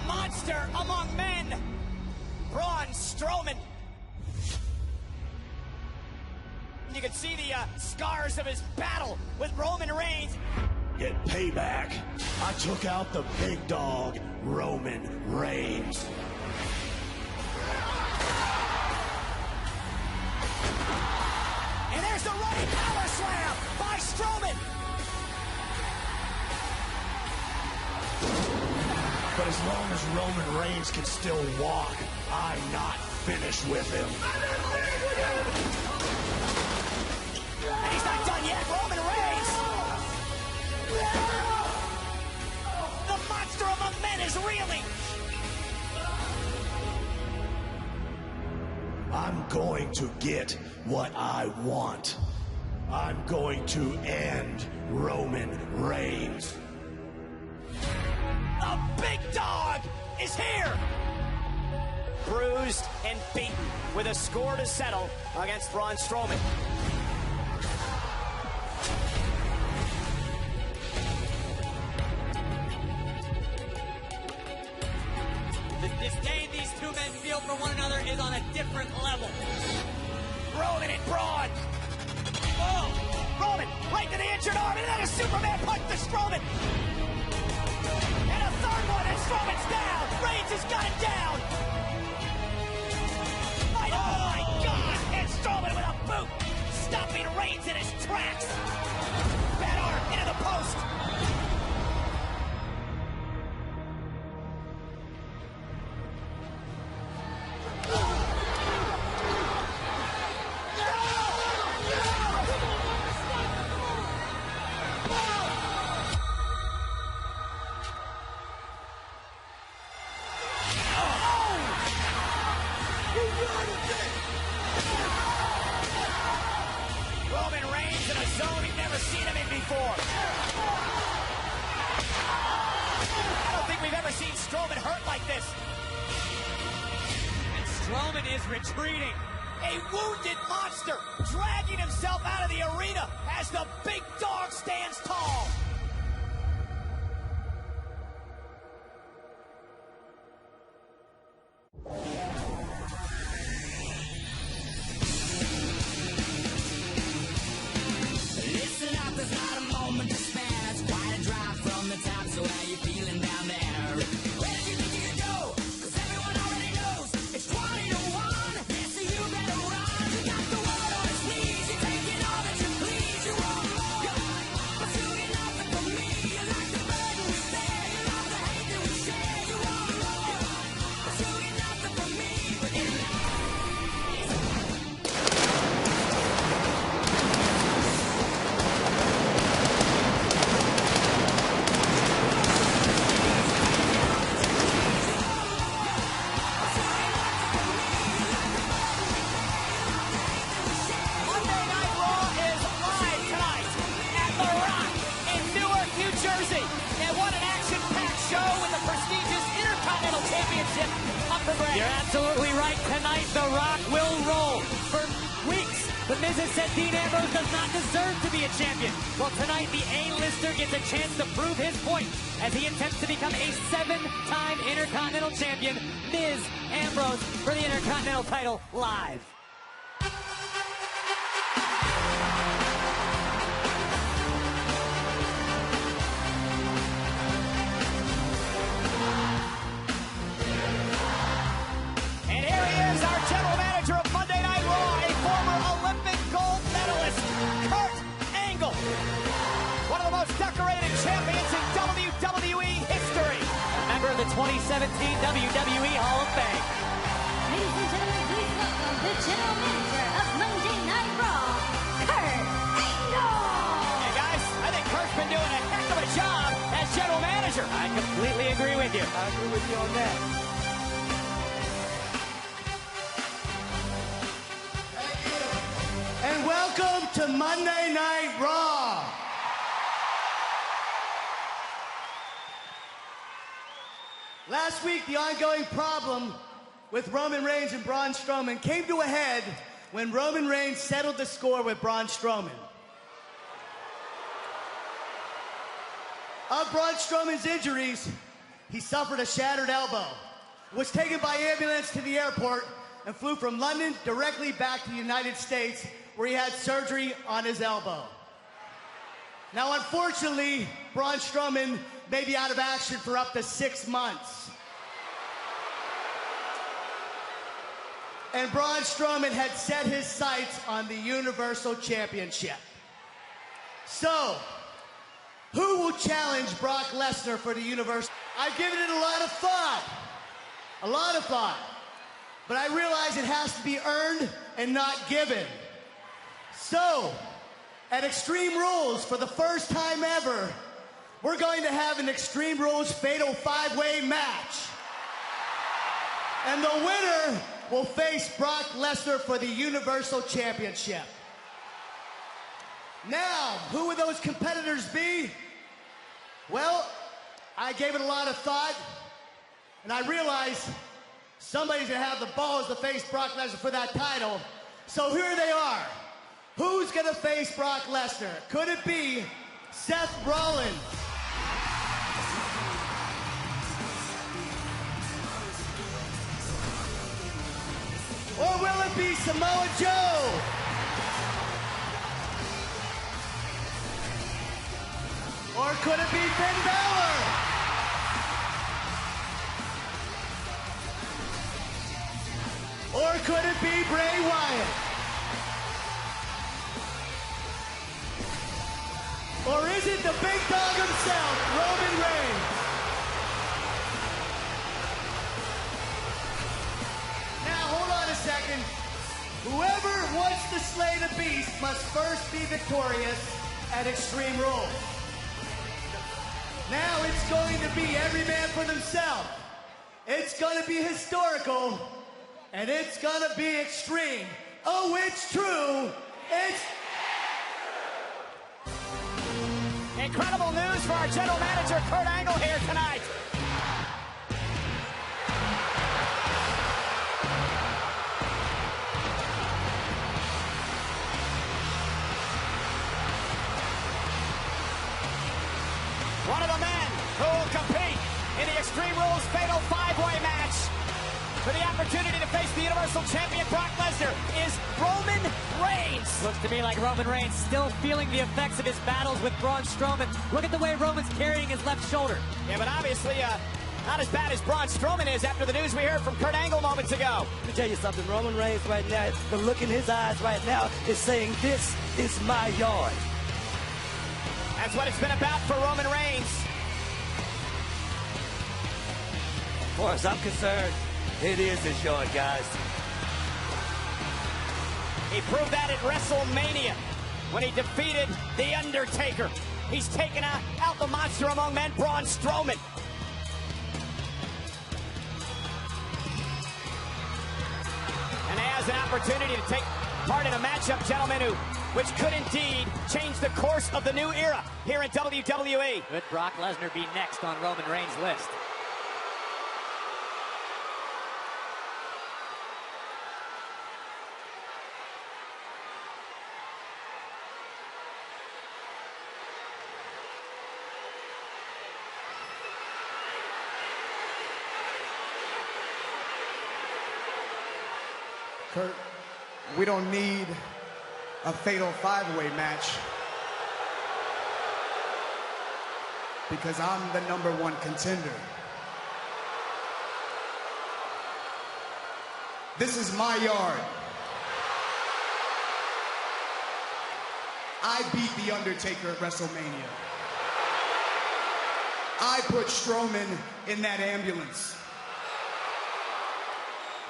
monster among men, Braun Strowman. You can see the scars of his battle with Roman Reigns. Get payback. I took out the big dog, Roman Reigns. And there's the running power slam by Strowman. But as long as Roman Reigns can still walk, I'm not finished with him. And he's not done yet, Roman Reigns. The monster among men is reeling. I'm going to get what I want. I'm going to end Roman Reigns. The big dog is here. Bruised and beaten with a score to settle against Braun Strowman. The disdain these two men feel for one another is on a different level. Roman and Braun. Oh, Roman right to the injured arm, and then a Superman punch to Strowman. And a third one, and Strowman's down. Reigns has got him down. Oh my God! And Strowman with a boot, stopping Reigns in his tracks. Bad arm into the post. Roman Reigns in a zone he's never seen him in before. I don't think we've ever seen Strowman hurt like this. And Strowman is retreating. A wounded monster dragging himself out of the arena as the big dog stands tall. Listen up, there's not a moment to spare. It's quite a drive from the top, so how you feeling down there? Where do you think you can go? 'Cause everyone already knows it's 20 to 1. Yeah, so you better run. You got the world on its knees. You're taking all that you please. You're all alone. But you get nothing from me. You like the burden we bear. You love the hate that we share. You're all alone. But you get nothing from me. But in Monday Night Raw is live tonight at The Rock in Newark, New Jersey. And what an action-packed show with the prestigious Intercontinental Championship up for grabs. You're absolutely right. Tonight, The Rock will roll. For weeks, The Miz has said Dean Ambrose does not deserve to be a champion. Well, tonight, the A-lister gets a chance to prove his point as he attempts to become a 7-time Intercontinental Champion. Miz Ambrose for the Intercontinental title live. And here he is, our general manager of Monday Night Raw, a former Olympic gold medalist, Kurt Angle. One of the most decorated champions in WWE history. A member of the 2017 WWE Hall of Fame. Ladies and gentlemen, please welcome the general manager of Monday Night Raw, Kurt Angle! Hey guys, I think Kurt's been doing a heck of a job as general manager. I completely agree with you. I agree with you on that. And welcome to Monday Night Raw. Last week, the ongoing problem with Roman Reigns and Braun Strowman came to a head when Roman Reigns settled the score with Braun Strowman. Of Braun Strowman's injuries, he suffered a shattered elbow, was taken by ambulance to the airport, and flew from London directly back to the United States, where he had surgery on his elbow. Now, unfortunately, Braun Strowman may be out of action for up to 6 months. And Braun Strowman had set his sights on the Universal Championship. So, who will challenge Brock Lesnar for the Universal? I've given it a lot of thought. A lot of thought. But I realize it has to be earned and not given. So, at Extreme Rules, for the first time ever, we're going to have an Extreme Rules Fatal 5-Way match. And the winner will face Brock Lesnar for the Universal Championship. Now, who would those competitors be? Well, I gave it a lot of thought, and I realized somebody's gonna have the balls to face Brock Lesnar for that title. So here they are. Who's gonna face Brock Lesnar? Could it be Seth Rollins? Or will it be Samoa Joe? Or could it be Finn Balor? Or could it be Bray Wyatt? Or is it the big dog himself, Roman Reigns? Now, hold on a second. Whoever wants to slay the beast must first be victorious at Extreme Rules. Now it's going to be every man for themselves. It's going to be historical. And it's gonna be extreme. Oh, it's true. It's incredible news for our general manager, Kurt Angle, here tonight. One of the men who will compete in the Extreme Rules Fatal 5-Way match for the opportunity to face the Universal Champion Brock Lesnar is Roman Reigns. Looks to me like Roman Reigns still feeling the effects of his battles with Braun Strowman. Look at the way Roman's carrying his left shoulder. Yeah, but obviously not as bad as Braun Strowman is after the news we heard from Kurt Angle moments ago. Let me tell you something, Roman Reigns right now, the look in his eyes right now is saying, this is my yard. That's what it's been about for Roman Reigns. As far as I'm concerned, it is his yard, guys. He proved that at WrestleMania when he defeated The Undertaker. He's taken out the monster among men, Braun Strowman. And he has an opportunity to take part in a matchup, gentlemen, which could indeed change the course of the new era here in WWE. Could Brock Lesnar be next on Roman Reigns' list? Kurt, we don't need a fatal 5-way match because I'm the #1 contender. This is my yard. I beat The Undertaker at WrestleMania. I put Strowman in that ambulance.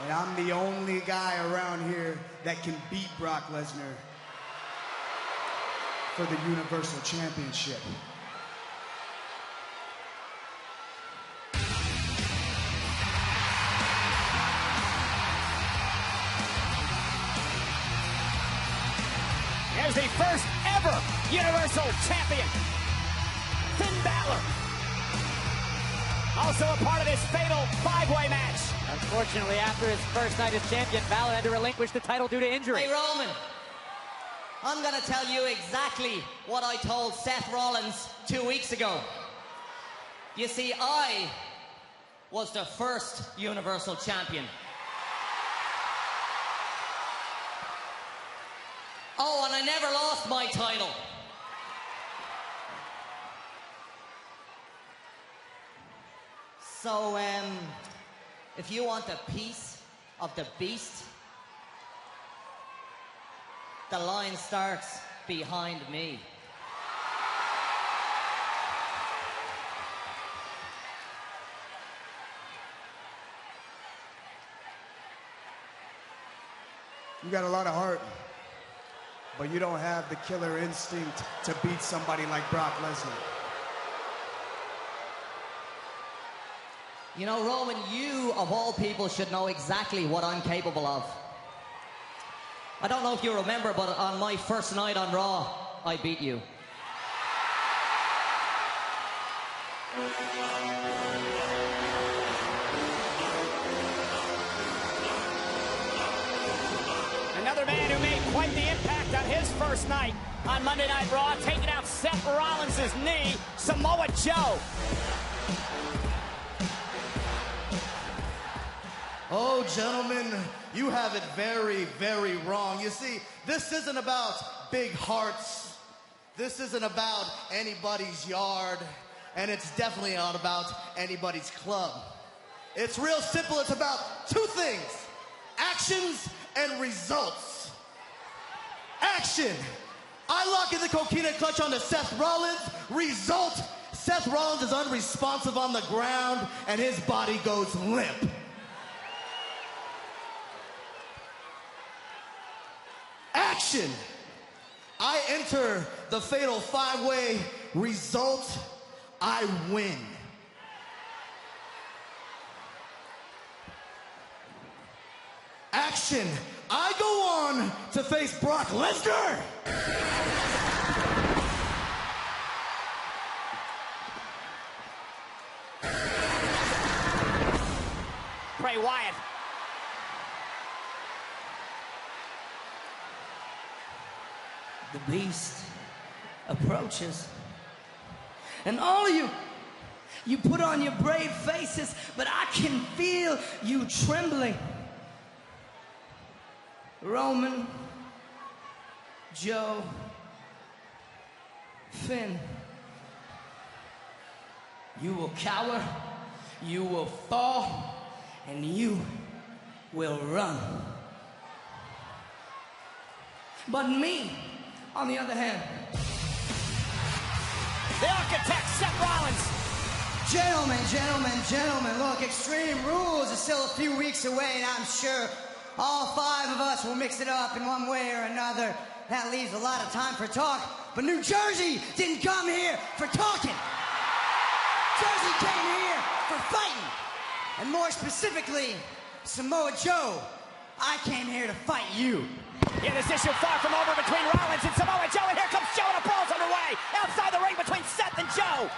And I'm the only guy around here that can beat Brock Lesnar for the Universal Championship. As the first ever Universal Champion, Finn Balor. Also a part of this fatal 5-way match. Unfortunately, after his first night as champion, Balor had to relinquish the title due to injury. Hey, Roman, I'm going to tell you exactly what I told Seth Rollins 2 weeks ago. You see, I was the first Universal Champion. Oh, and I never lost my title. So, if you want a piece of the beast, the line starts behind me. You got a lot of heart, but you don't have the killer instinct to beat somebody like Brock Lesnar. You know, Roman, you, of all people, should know exactly what I'm capable of. I don't know if you remember, but on my first night on Raw, I beat you. Another man who made quite the impact on his first night on Monday Night Raw, taking out Seth Rollins' knee, Samoa Joe. Oh, gentlemen, you have it very, very wrong. You see, this isn't about big hearts. This isn't about anybody's yard. And it's definitely not about anybody's club. It's real simple. It's about two things: actions and results. Action: I lock in the coquina clutch onto Seth Rollins. Result: Seth Rollins is unresponsive on the ground and his body goes limp. Action: I enter the fatal five-way. Result: I win. Action: I go on to face Brock Lesnar. Bray Wyatt. The beast approaches. And all of you put on your brave faces, but I can feel you trembling. Roman, Joe, Finn, you will cower, you will fall, and you will run. But me, on the other hand, The architect, Seth Rollins. Gentlemen, look, Extreme Rules is still a few weeks away, and I'm sure all five of us will mix it up in one way or another. That leaves a lot of time for talk, but New Jersey didn't come here for talking. Jersey came here for fighting, and more specifically, Samoa Joe, I came here to fight you. Yeah, this issue far from over between Rollins and Samoa Joe, and here comes Joe, and a brawl's underway outside the ring between Seth and Joe.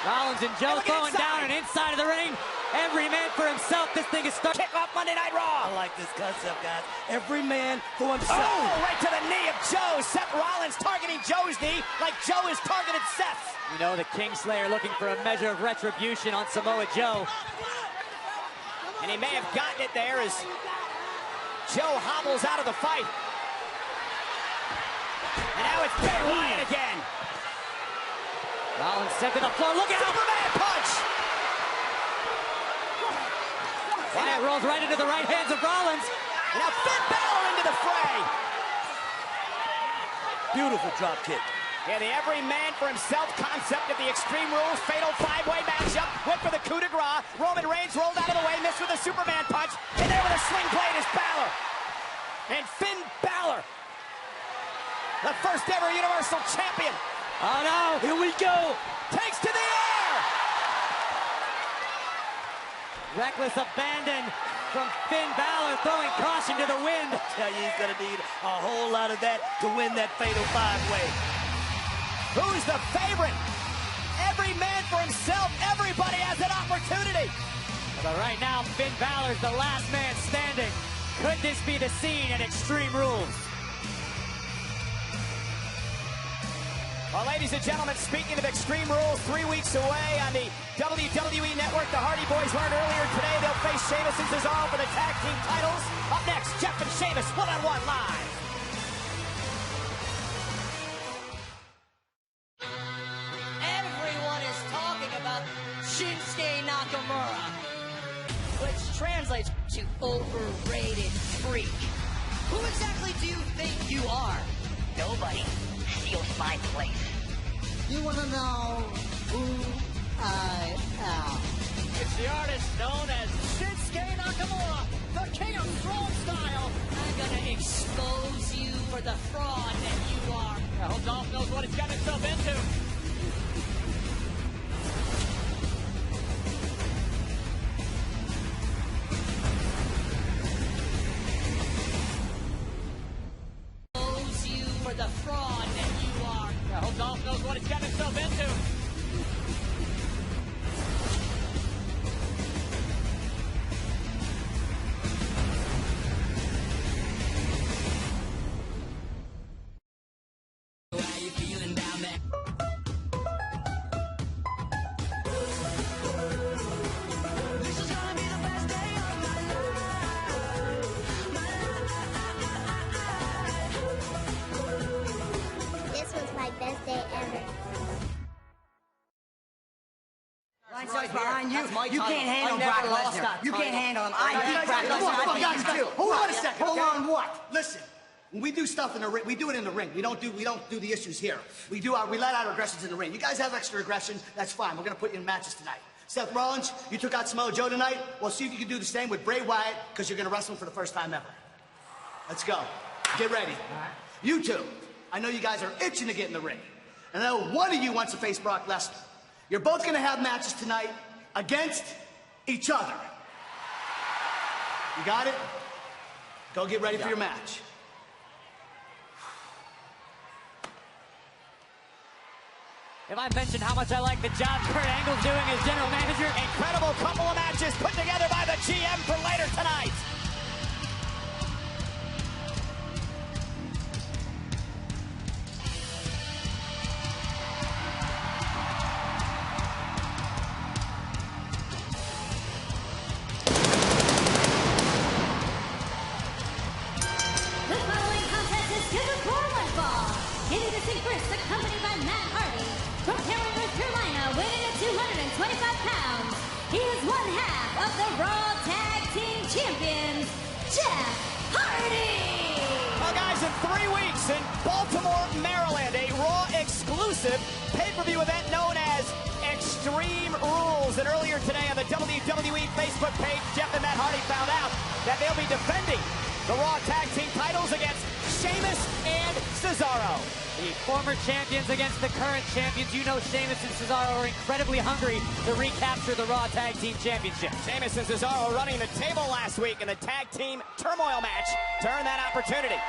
Rollins and Joe throwing down and inside of the ring. Every man for himself. This thing is starting. Kick off Monday Night Raw. I like this concept, guys. Every man for himself. Oh, right to the knee of Joe. Seth Rollins targeting Joe's knee like Joe has targeted Seth's. You know, the Kingslayer looking for a measure of retribution on Samoa Joe. And he may have gotten it there as Joe hobbles out of the fight. And now it's Bray Wyatt again. Rollins sent to the floor. Look out! Superman punch! Wyatt rolls right into the right hands of Rollins. And now Finn Balor into the fray. Beautiful drop kick. Yeah, the every man for himself concept of the Extreme Rules fatal five-way matchup. Went for the coup de grace. Roman Reigns rolled out of the way, missed with a Superman punch. And there with a sling blade is Balor. And Finn Balor, the first ever Universal Champion. Oh no, here we go. Takes to the air. Reckless abandon from Finn Balor, throwing caution to the wind. I tell you, he's gonna need a whole lot of that to win that fatal five-way. Who's the favorite? Every man for himself. Everybody has an opportunity. But right now, Finn Balor's the last man standing. Could this be the scene at Extreme Rules? Well, ladies and gentlemen, speaking of Extreme Rules, 3 weeks away on the WWE Network, the Hardy Boys learned earlier today they'll face Sheamus and Cesaro for the tag team titles. Up next, Jeff and Sheamus one-on-one live. Everyone is talking about Shinsuke Nakamura, which translates to overrated freak. Who exactly do you think you are? Nobody steals my place. You want to know who I am? It's the artist known as Shinsuke Nakamura, the king of strong style. I'm gonna expose you for the fraud that you are. I hope Dolph knows what he's got himself into. Expose you for the fraud that you are. I hope Dolph knows what he's got himself into. How you feeling down there? This is gonna be the best day of my life. This was my best day ever. Line starts behind you. That's my You title. can't handle I never Brock lost Lesnar. that You can't title. handle him. I I beat Brock Lesnar. Guys, hold on a second. Hold okay? on what? Listen, when we do stuff in the ring, we do it in the ring. We don't do the issues here. We let out our aggressions in the ring. You guys have extra aggression, that's fine. We're gonna put you in matches tonight. Seth Rollins, you took out Samoa Joe tonight. Well, see if you can do the same with Bray Wyatt, because you're gonna wrestle him for the first time ever. Let's go. Get ready. You two, I know you guys are itching to get in the ring. And I know one of you wants to face Brock Lesnar. You're both gonna have matches tonight against each other. You got it? Go get ready for your match. If I mentioned how much I like the job Kurt Angle's doing as general manager, Incredible couple of matches put together by the GM for later tonight. The following contest is scheduled for one fall. Introducing first, accompanied by Matt Hardy. From Cameron, North Carolina, weighing at 225 pounds. He is one half of the Raw Tag Team Champions, Jeff Hardy. Well, guys, in 3 weeks in Baltimore, Maryland, a Raw exclusive pay-per-view event known as Extreme Rules. And earlier today on the WWE Facebook page, Jeff and Matt Hardy found out that they'll be defending the Raw Tag Team titles against Sheamus and Cesaro. the former champions against the current champions. You know Sheamus and Cesaro are incredibly hungry to recapture the Raw Tag Team Championship. Sheamus and Cesaro running the table last week in the tag team turmoil match to earn that opportunity.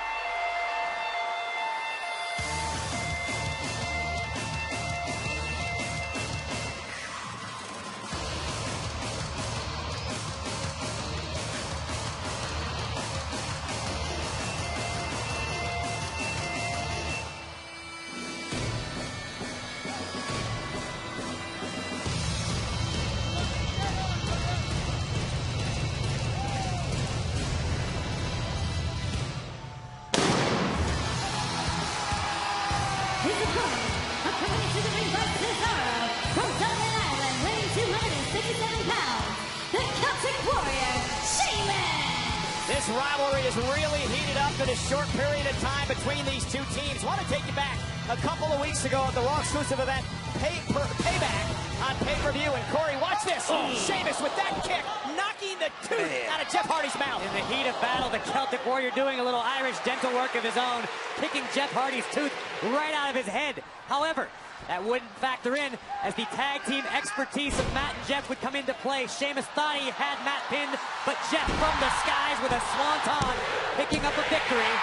His opponent, accompanied to the ring by Cesaro, from Dublin, Ireland, weighing 257 pounds, the Celtic Warrior, Sheamus! This rivalry is really heated up in a short period of time between these two teams. I want to take you back a couple of weeks ago at the Raw exclusive event, Payback on pay-per-view. And Corey, watch this. Sheamus with that kick, knocking the tooth out of Jeff Hardy's mouth. In the heat of battle, the Celtic Warrior doing a little Irish dental work of his own, kicking Jeff Hardy's tooth right out of his head. However, that wouldn't factor in as the tag team expertise of Matt and Jeff would come into play. Sheamus thought he had Matt pinned, but Jeff from the skies with a swanton, picking up a victory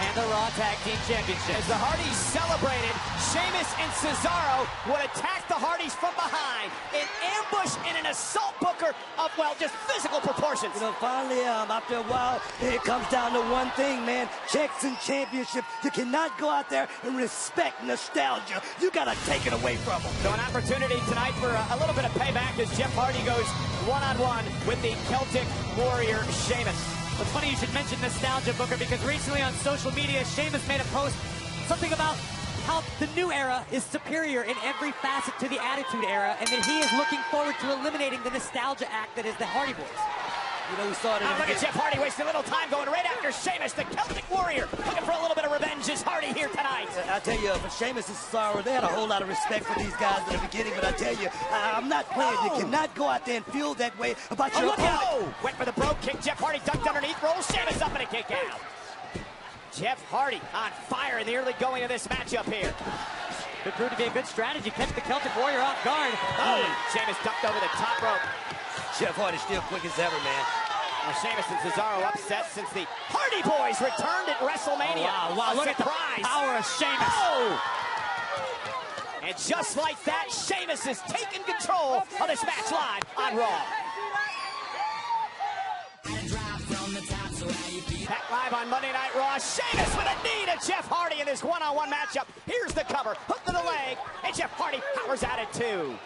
and the Raw Tag Team Championship. As the Hardys celebrated, Sheamus and Cesaro would attack the Hardys from behind, an ambush and an assault booker of well, just physical proportions. You know, finally, after a while, it comes down to one thing, man. Checks and championships. You cannot go out there and respect nostalgia. You got to take it away from them. So an opportunity tonight for a little bit of payback as Jeff Hardy goes one-on-one with the Celtic Warrior, Sheamus. It's funny you should mention nostalgia, Booker, because recently on social media, Sheamus made a post, something about how the new era is superior in every facet to the Attitude Era, and that he is looking forward to eliminating the nostalgia act that is the Hardy Boys. You know, we saw it in look at Jeff Hardy wasting a little time going right after Sheamus, the Celtic Warrior, looking for a little bit of revenge. Is Hardy here tonight? I tell you, for Sheamus and Cesaro, they had a whole lot of respect for these guys in the beginning, but I tell you, I'm not playing. You cannot go out there and feel that way about your opponent. Went for the brogue kick. Jeff Hardy ducked underneath, rolls Sheamus up and a kick out. Jeff Hardy on fire in the early going of this matchup here. Could prove to be a good strategy. Catch the Celtic Warrior off guard. Sheamus ducked over the top rope. Jeff Hardy still quick as ever, man. Now Sheamus and Cesaro upset since the Hardy Boys returned at WrestleMania. Wow, look at the power of Sheamus. And just like that, Sheamus is taking control of this match live on Raw. Back live on Monday Night Raw, Sheamus with a knee to Jeff Hardy in this one-on-one matchup. Here's the cover, hook to the leg, and Jeff Hardy powers out at 2.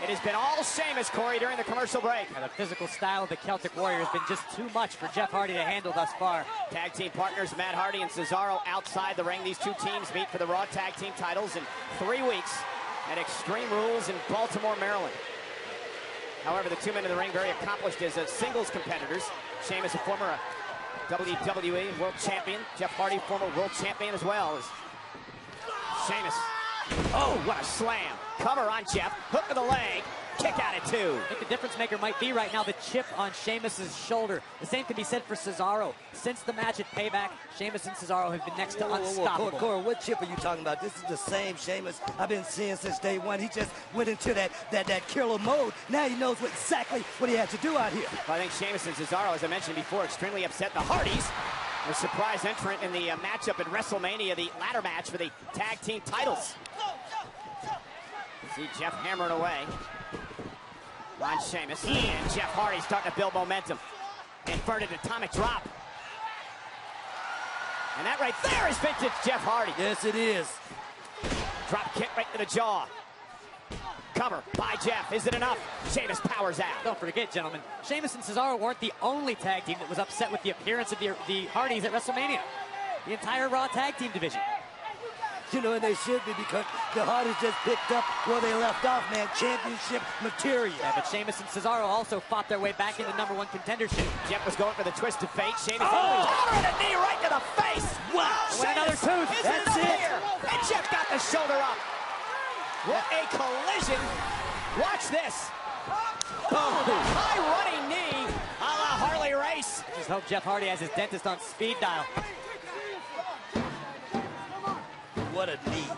It has been all Sheamus, Corey, during the commercial break. And the physical style of the Celtic Warrior has been just too much for Jeff Hardy to handle thus far. Tag team partners Matt Hardy and Cesaro outside the ring. These two teams meet for the Raw Tag Team titles in 3 weeks at Extreme Rules in Baltimore, Maryland. However, the two men in the ring very accomplished as singles competitors. Sheamus, a former WWE World Champion. Jeff Hardy, former World Champion as well. Sheamus. Oh, what a slam. Cover on Jeff. Hook to the leg. Kick out at 2. I think the difference maker might be right now the chip on Sheamus's shoulder. The same can be said for Cesaro. Since the match at Payback, Sheamus and Cesaro have been next to unstoppable. Corey, what chip are you talking about? This is the same Sheamus I've been seeing since day one. He just went into that killer mode. Now he knows exactly what he has to do out here. Well, I think Sheamus and Cesaro, as I mentioned before, extremely upset. The Hardys, a surprise entrant in the matchup at WrestleMania, the ladder match for the tag team titles. See Jeff hammering away on Sheamus, and Jeff Hardy starting to build momentum. Inverted atomic drop. And that right there is vintage Jeff Hardy. Yes, it is. Drop kick right to the jaw. Cover by Jeff. Is it enough? Sheamus powers out. Don't forget, gentlemen, Sheamus and Cesaro weren't the only tag team that was upset with the appearance of the Hardys at WrestleMania. The entire Raw tag team division. You know, and they should be, because the Hardys just picked up where they left off, man. Championship material. Yeah, but Sheamus and Cesaro also fought their way back into #1 contendership. Jeff was going for the twist of fate. Sheamus and a knee right to the face. Wow. With another tooth. That's it. Here? And Jeff got the shoulder up. What a collision. Watch this. High running knee a la Harley Race. Just hope Jeff Hardy has his dentist on speed dial. What a knee.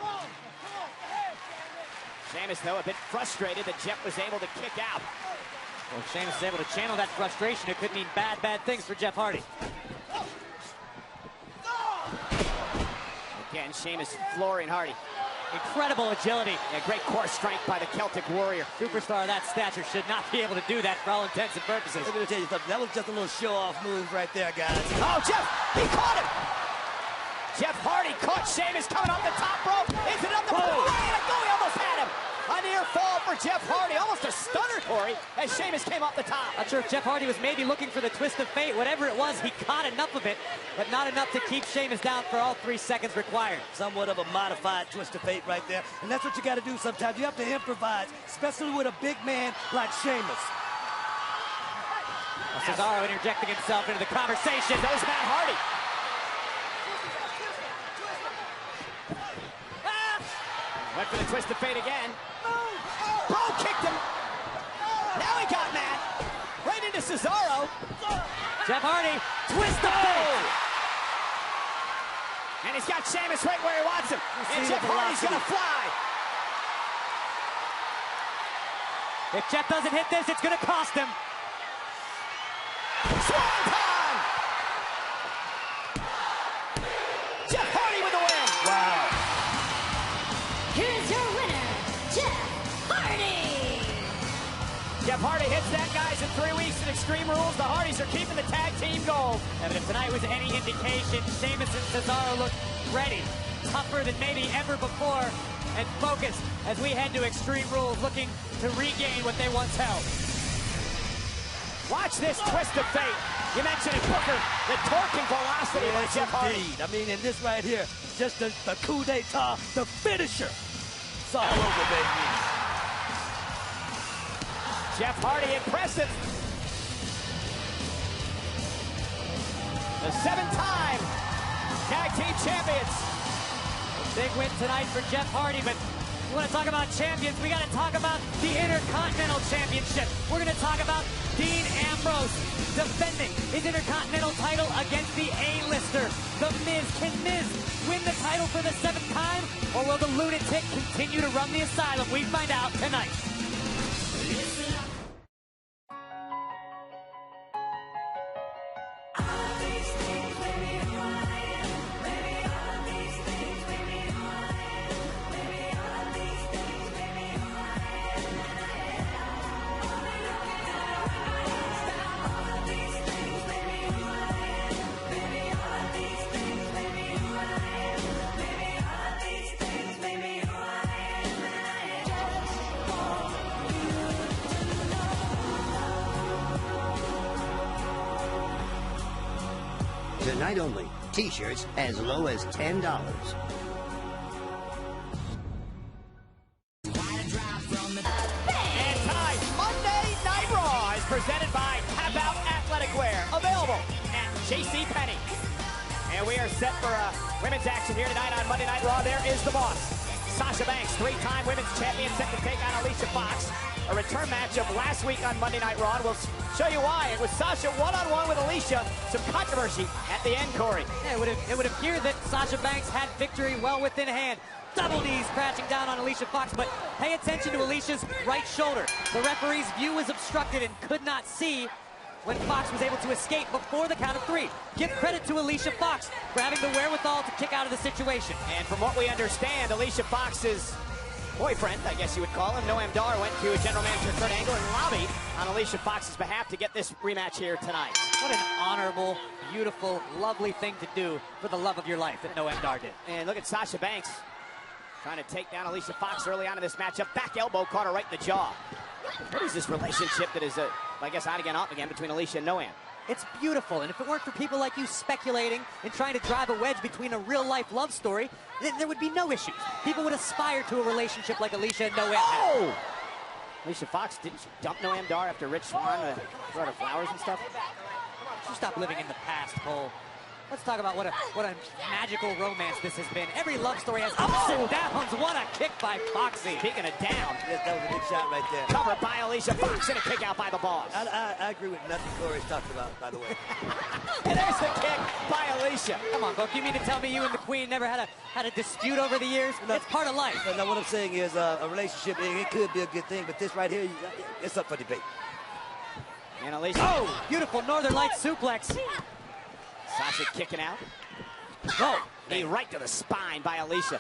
Sheamus, though, a bit frustrated that Jeff was able to kick out. Well, if Sheamus is able to channel that frustration, it could mean bad things for Jeff Hardy. Again, Sheamus flooring Hardy. Incredible agility. Yeah, great core strength by the Celtic Warrior. Superstar of that stature should not be able to do that for all intents and purposes. Let me tell you something. That was just a little show-off move right there, guys. Oh, Jeff, he caught him. Jeff Hardy caught Sheamus coming off the top rope. Is it up the middle? He almost had him. A near fall for Jeff Hardy. Almost a stunner, Corey, as Sheamus came off the top. Not sure if Jeff Hardy was maybe looking for the twist of fate. Whatever it was, he caught enough of it, but not enough to keep Sheamus down for all 3 seconds required. Somewhat of a modified twist of fate right there. And that's what you got to do sometimes. You have to improvise, especially with a big man like Sheamus. Well, Cesaro interjecting himself into the conversation. Goes Matt Hardy. Went for the twist of fate again. Bro kicked him. Now he got Matt. Right into Cesaro. Jeff Hardy, twist of fate. And he's got Sheamus right where he wants him. And Jeff Hardy's going to fly. If Jeff doesn't hit this, it's going to cost him. Swanton! Jeff Hardy with the win. Wow. Here's your winner, Jeff Hardy. Jeff Jeff Hardy hits that, guys, in 3 weeks in Extreme Rules. The Hardys are keeping the tag team gold. And if tonight was any indication, Sheamus and Cesaro look ready, tougher than maybe ever before, and focused as we head to Extreme Rules, looking to regain what they once held. Watch this twist of fate. You mentioned it, Booker, the torque and velocity by Jeff Hardy. I mean, and this right here, just the coup d'etat, the finisher. It's all over, baby. Jeff Hardy, impressive. The 7-time tag team champions. Big win tonight for Jeff Hardy, but you want to talk about champions, we got to talk about the Intercontinental Championship. We're going to talk about Dean Ambrose defending his Intercontinental title against the A-lister, The Miz. Can Miz win the title for the 7th time, or will the lunatic continue to run the asylum? We find out tonight. Tonight only, T-shirts as low as $10. And tonight, Monday Night Raw is presented by Tap Out Athletic Wear, available at JCPenney. And we are set for women's action here tonight on Monday Night Raw. There is the boss, Sasha Banks, 3-time women's champion, set to take on Alicia Fox. A return match of last week on Monday Night Raw. We'll show you why. It was Sasha one-on-one with Alicia. Some controversy at the end, Corey. Yeah, it would appear that Sasha Banks had victory well within hand. Double knees crashing down on Alicia Fox, but pay attention to Alicia's right shoulder. The referee's view was obstructed and could not see when Fox was able to escape before the count of 3. Give credit to Alicia Fox for having the wherewithal to kick out of the situation. And from what we understand, Alicia Fox's boyfriend, I guess you would call him, Noam Dar, went to General Manager Kurt Angle and lobbied on Alicia Fox's behalf to get this rematch here tonight. What an honorable, beautiful, lovely thing to do for the love of your life that Noam Dar did. And look at Sasha Banks trying to take down Alicia Fox early on in this matchup. Back elbow caught her right in the jaw. What is this relationship that is, I guess, on again, off again between Alicia and Noam? It's beautiful, and if it weren't for people like you speculating and trying to drive a wedge between a real-life love story, there would be no issues. People would aspire to a relationship like Alicia and Noam had. Oh! Alicia Fox, didn't she dump Noam Dar after Rich Swann brought her flowers and stuff? You stop living in the past, Cole. Let's talk about what a magical romance this has been. Every love story has ups and downs. What a kick by Foxy. Speaking of down, Yes, that was a big shot right there. covered by Alicia Fox and a kick out by the boss. I agree with nothing Corey's talking about, by the way. And there's the kick by Alicia. Come on, Book. You mean to tell me you and the Queen never had a dispute over the years? It's part of life. But now what I'm saying is a relationship, it could be a good thing, but this right here, it's up for debate. And Alicia. Oh, beautiful Northern Lights suplex. Sasha kicking out. Oh, knee right to the spine by Alicia.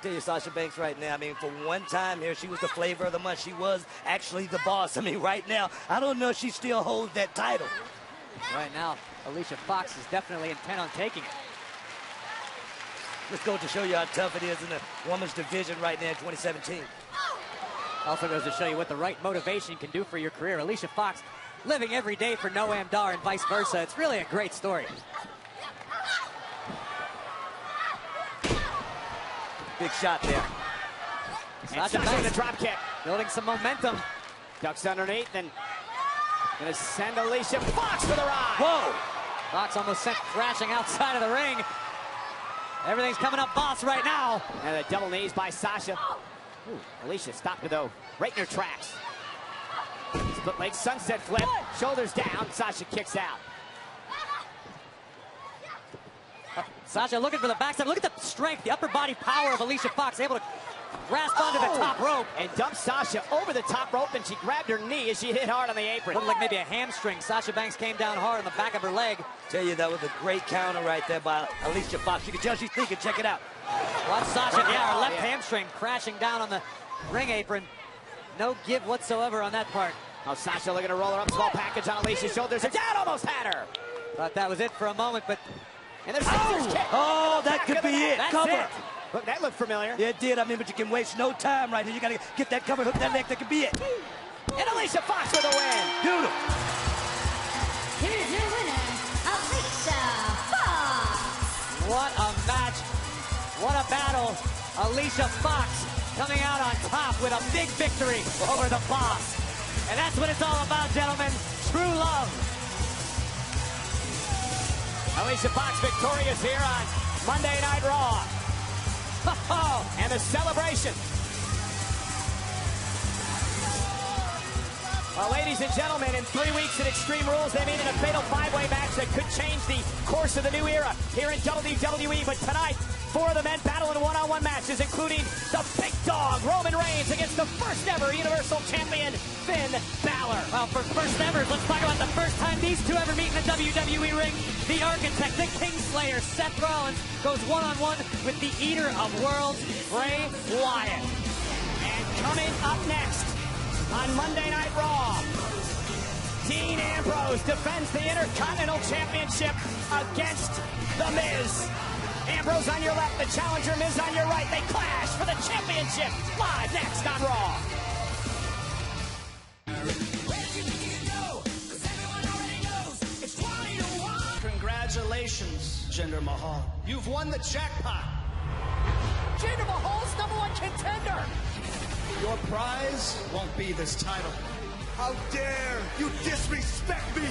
Tell you, Sasha Banks right now, I mean, for one time here, she was the flavor of the month. She was actually the boss. I mean, right now, I don't know if she still holds that title. Right now, Alicia Fox is definitely intent on taking it. Let's go to show you how tough it is in the women's division right now in 2017. Also goes to show you what the right motivation can do for your career. Alicia Fox living every day for Noam Dar and vice versa. It's really a great story. Big shot there. Sasha with a drop kick. Building some momentum. Ducks underneath and gonna send Alicia Fox for the ride. Whoa! Fox almost sent crashing outside of the ring. Everything's coming up boss right now. And the double knees by Sasha. Ooh, Alicia stopped her though, right in her tracks. Split leg sunset flip, shoulders down, Sasha kicks out. Sasha looking for the backside. Look at the strength, the upper body power of Alicia Fox, able to grasp onto the top rope. And dumped Sasha over the top rope, and she grabbed her knee as she hit hard on the apron. Looked like maybe a hamstring. Sasha Banks came down hard on the back of her leg. Tell you, that was a great counter right there by Alicia Fox. You can tell she's thinking, check it out. Watch Sasha, yeah, her left hamstring crashing down on the ring apron. No give whatsoever on that part. Oh, Sasha looking to roll her up, small package on Alicia's shoulders. Her dad almost had her. Thought that was it for a moment, but... And there's Caesar's kick. Oh, that could be it. That's Cover. it. Look, that looked familiar. Yeah, it did. I mean, but you can waste no time right here. You got to get that cover, hook that neck. That could be it. And Alicia Fox with a win. Beautiful. Here's your winner, Alicia Fox. What a match. What a battle. Alicia Fox coming out on top with a big victory over the Boss. And that's what it's all about, gentlemen. True love. Alicia Fox victorious here on Monday Night Raw. And the celebration. Well, ladies and gentlemen, in 3 weeks at Extreme Rules, they meet in a fatal five-way match that could change the course of the new era here in WWE. But tonight, 4 of the men battle in one-on-one matches, including the big dog, Roman Reigns, against the first-ever Universal Champion, Finn Balor. Well, for first ever, let's talk about the first time these two ever meet in the WWE ring. The Architect, the Kingslayer, Seth Rollins, goes one-on-one with the Eater of Worlds, Bray Wyatt. And coming up next on Monday Night Raw, Dean Ambrose defends the Intercontinental Championship against The Miz. Ambrose on your left, the challenger Miz on your right. They clash for the championship. Live next on Raw. Congratulations, Jinder Mahal. You've won the jackpot. Jinder Mahal's #1 contender. Your prize won't be this title. How dare you disrespect me?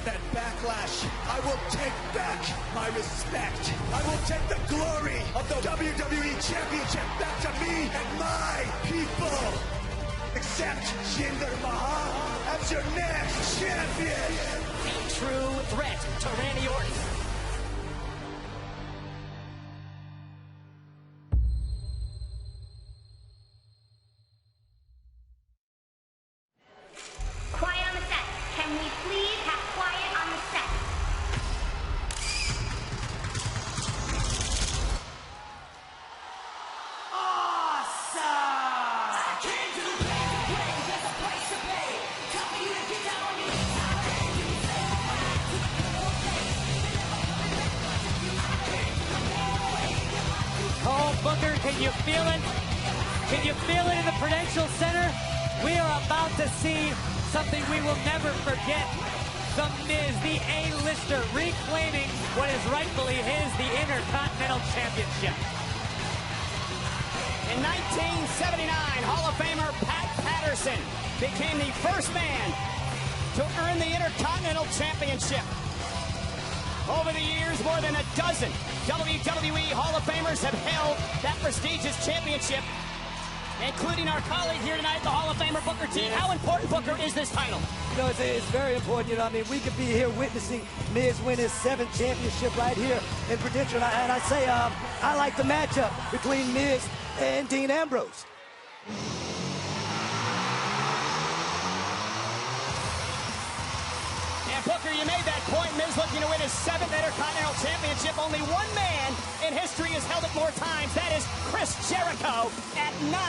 That backlash, I will take back my respect. I will take the glory of the WWE Championship back to me and my people. Accept Jinder Mahal as your next champion. A true threat to Randy Orton. Quiet on the set. Can we please have quiet on the set? Cole Booker, can you feel it? Can you feel it in the Prudential Center? We are about to see something we will never forget. The Miz, the A-lister, reclaiming what is rightfully his, the Intercontinental Championship. In 1979, Hall of Famer Pat Patterson became the first man to earn the Intercontinental Championship. Over the years, more than a dozen WWE Hall of Famers have held that prestigious championship, including our colleague here tonight, the Hall of Famer Booker T. How important, Booker, is this title? You know, it's very important. You know, I mean, we could be here witnessing Miz win his 7th championship right here in Prudential. And I say, I like the matchup between Miz and Dean Ambrose. And Booker, you made that point. Miz looking to win his 7th Intercontinental Championship. Only one man in history has held it more times. That is Chris Jericho at 9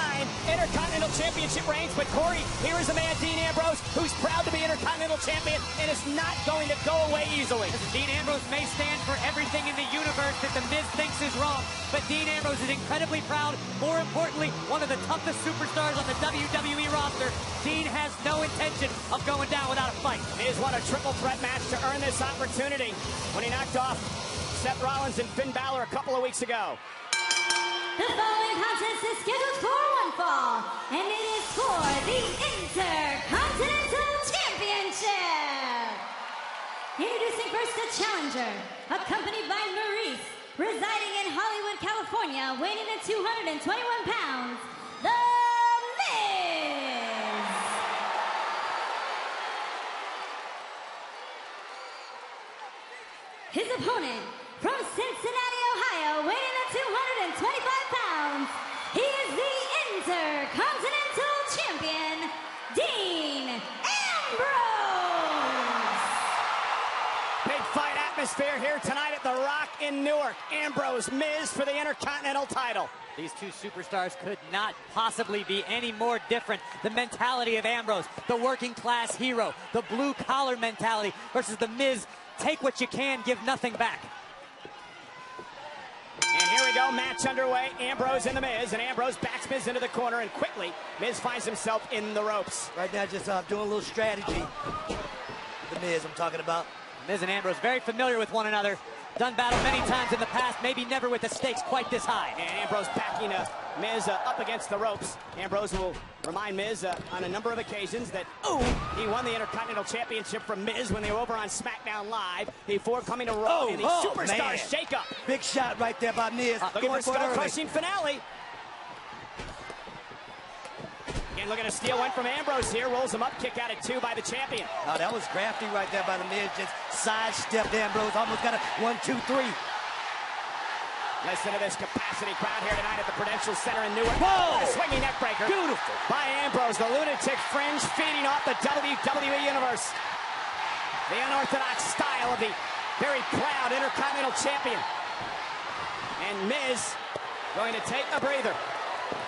Intercontinental Championship reigns. But Corey, here is a man, Dean Ambrose, who's proud to be Intercontinental Champion and is not going to go away easily. Dean Ambrose may stand for everything in the universe that The Miz thinks is wrong, but Dean Ambrose is incredibly proud. More importantly, one of the toughest superstars on the WWE roster. Dean has no intention of going down without a fight. Miz won a triple threat match to earn this opportunity when he knocked off Seth Rollins and Finn Balor a couple of weeks ago. The following contest is scheduled for one fall, and it is for the Intercontinental Championship. Introducing first the challenger, accompanied by Maurice, residing in Hollywood, California, weighing in at 221 pounds, The Miz. His opponent, from Cincinnati, Ohio, weighing in at 225 pounds, he is the Intercontinental Champion, Dean Ambrose. Big atmosphere here tonight at The Rock in Newark. Ambrose, Miz for the Intercontinental title. These two superstars could not possibly be any more different. The mentality of Ambrose, the working class hero, the blue collar mentality versus the Miz, take what you can, give nothing back. And here we go, match underway. Ambrose and the Miz, and Ambrose backs Miz into the corner, and quickly, Miz finds himself in the ropes. Right now, just doing a little strategy. The Miz, I'm talking about. Miz and Ambrose very familiar with one another. Done battle many times in the past, maybe never with the stakes quite this high. And Ambrose backing Miz up against the ropes. Ambrose will remind Miz on a number of occasions that he won the Intercontinental Championship from Miz when they were over on SmackDown Live before coming to Raw in the Superstar Shakeup. Big shot right there by Miz. Looking for a skull-crushing finale. Again, looking to steal one from Ambrose here. Rolls him up, kick out at 2 by the champion. Oh, that was crafty right there by the Miz. Just sidestepped Ambrose. Almost got a 1, 2, 3. Listen to this capacity crowd here tonight at the Prudential Center in Newark. Whoa! A swinging neck breaker. Beautiful. By Ambrose, the lunatic fringe feeding off the WWE Universe. The unorthodox style of the very proud Intercontinental Champion. And Miz going to take a breather.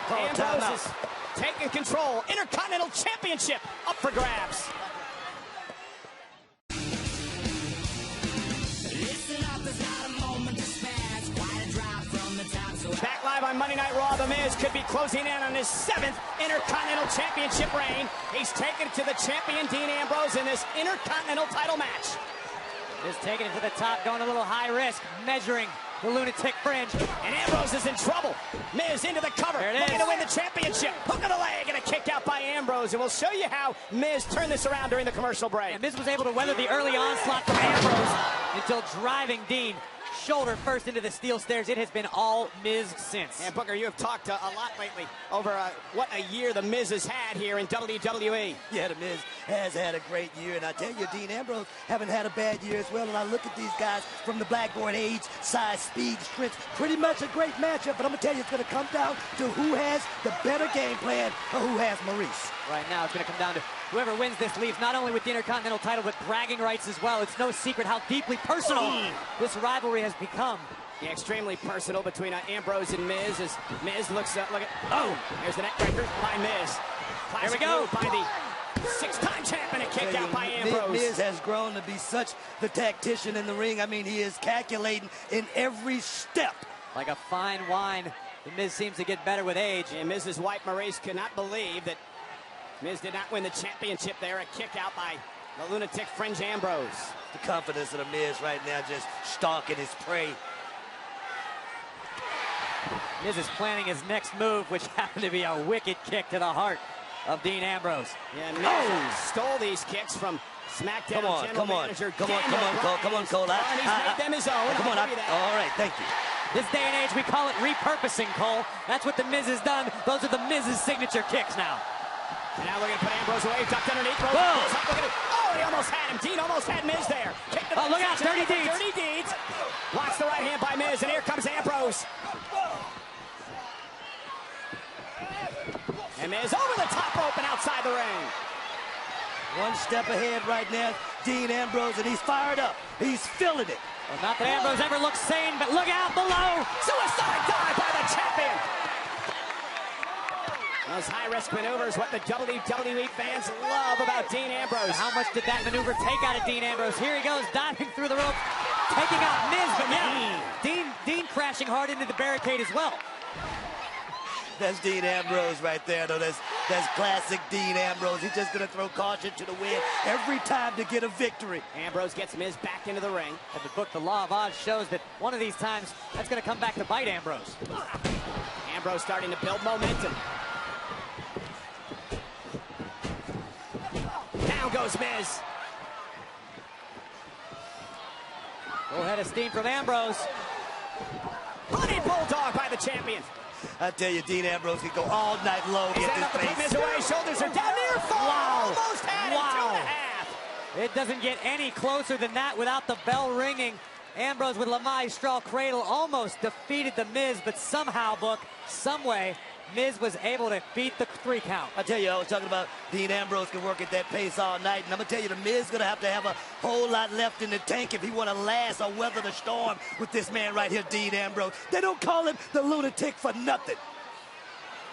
Ambrose is taking control. Intercontinental Championship up for grabs. Back live on Monday Night Raw, The Miz could be closing in on his 7th Intercontinental Championship reign. He's taken it to the champion, Dean Ambrose, in this Intercontinental title match. Miz taking it to the top, going a little high risk, measuring the lunatic fringe. And Ambrose is in trouble. Miz into the cover, looking to win the championship. Hook of the leg and a kick out by Ambrose. And we'll show you how Miz turned this around during the commercial break. And Miz was able to weather the early onslaught from Ambrose until driving Dean shoulder first into the steel stairs. It has been all Miz since. And Booker, you have talked a lot lately over what a year the Miz has had here in WWE. Yeah, the Miz has had a great year, and I tell you, Dean Ambrose haven't had a bad year as well. And I look at these guys from the blackboard: age, size, speed, strength. Pretty much a great matchup, but I'm gonna tell you, it's gonna come down to who has the better game plan or who has Maurice. Right now, it's gonna come down to whoever wins this leaves not only with the Intercontinental title, but bragging rights as well. It's no secret how deeply personal this rivalry has become. Yeah, extremely personal between Ambrose and Miz. As Miz looks look at, there's the neck breaker by Miz. Here we go. By the 6-time champ, and a kick out by Ambrose. Miz has grown to be such the tactician in the ring. I mean, he is calculating in every step. Like a fine wine, the Miz seems to get better with age. And Miz's wife, Maurice, could not believe that Miz did not win the championship there. A kick out by the lunatic fringe Ambrose. The confidence of the Miz right now, just stalking his prey. Miz is planning his next move, which happened to be a wicked kick to the heart of Dean Ambrose. Yeah, Miz stole these kicks from SmackDown general manager Daniel Bryan. Come on, Cole. And he's made them his own. Come on, all right, thank you. This day and age, we call it repurposing, Cole. That's what the Miz has done. Those are the Miz's signature kicks now. And now we're going to put Ambrose away, ducked underneath. He almost had him. Dean almost had Miz there. Look out, Dirty Deeds. Dirty Deeds. Blocks the right hand by Miz, and here comes Ambrose. And Miz over the top rope and outside the ring. One step ahead right now, Dean Ambrose, and he's fired up. He's feeling it. Well, not that Ambrose ever looks sane, but look out below. Suicide dive by the champion. Those high-risk maneuvers, what the WWE fans love about Dean Ambrose. How much did that maneuver take out of Dean Ambrose? Here he goes, diving through the rope, taking out Miz, but now Dean crashing hard into the barricade as well. That's Dean Ambrose right there, though. That's classic Dean Ambrose. He's just going to throw caution to the wind every time to get a victory. Ambrose gets Miz back into the ring. And the book, The Law of Odds, shows that one of these times, that's going to come back to bite Ambrose. Ambrose starting to build momentum. Down goes Miz. Full head of steam from Ambrose. Running bulldog by the champion. I tell you, Dean Ambrose can go all night long. He's up to put Miz away. Shoulders are down, near fall. Wow. Almost had him. 2.5. It doesn't get any closer than that without the bell ringing. Ambrose with Lamai straw cradle almost defeated the Miz, but somehow, Book, some way, Miz was able to beat the 3 count. I tell you, I was talking about Dean Ambrose can work at that pace all night, and I'm gonna tell you, the Miz gonna have to have a whole lot left in the tank if he wanna last or weather the storm with this man right here, Dean Ambrose. They don't call him the lunatic for nothing.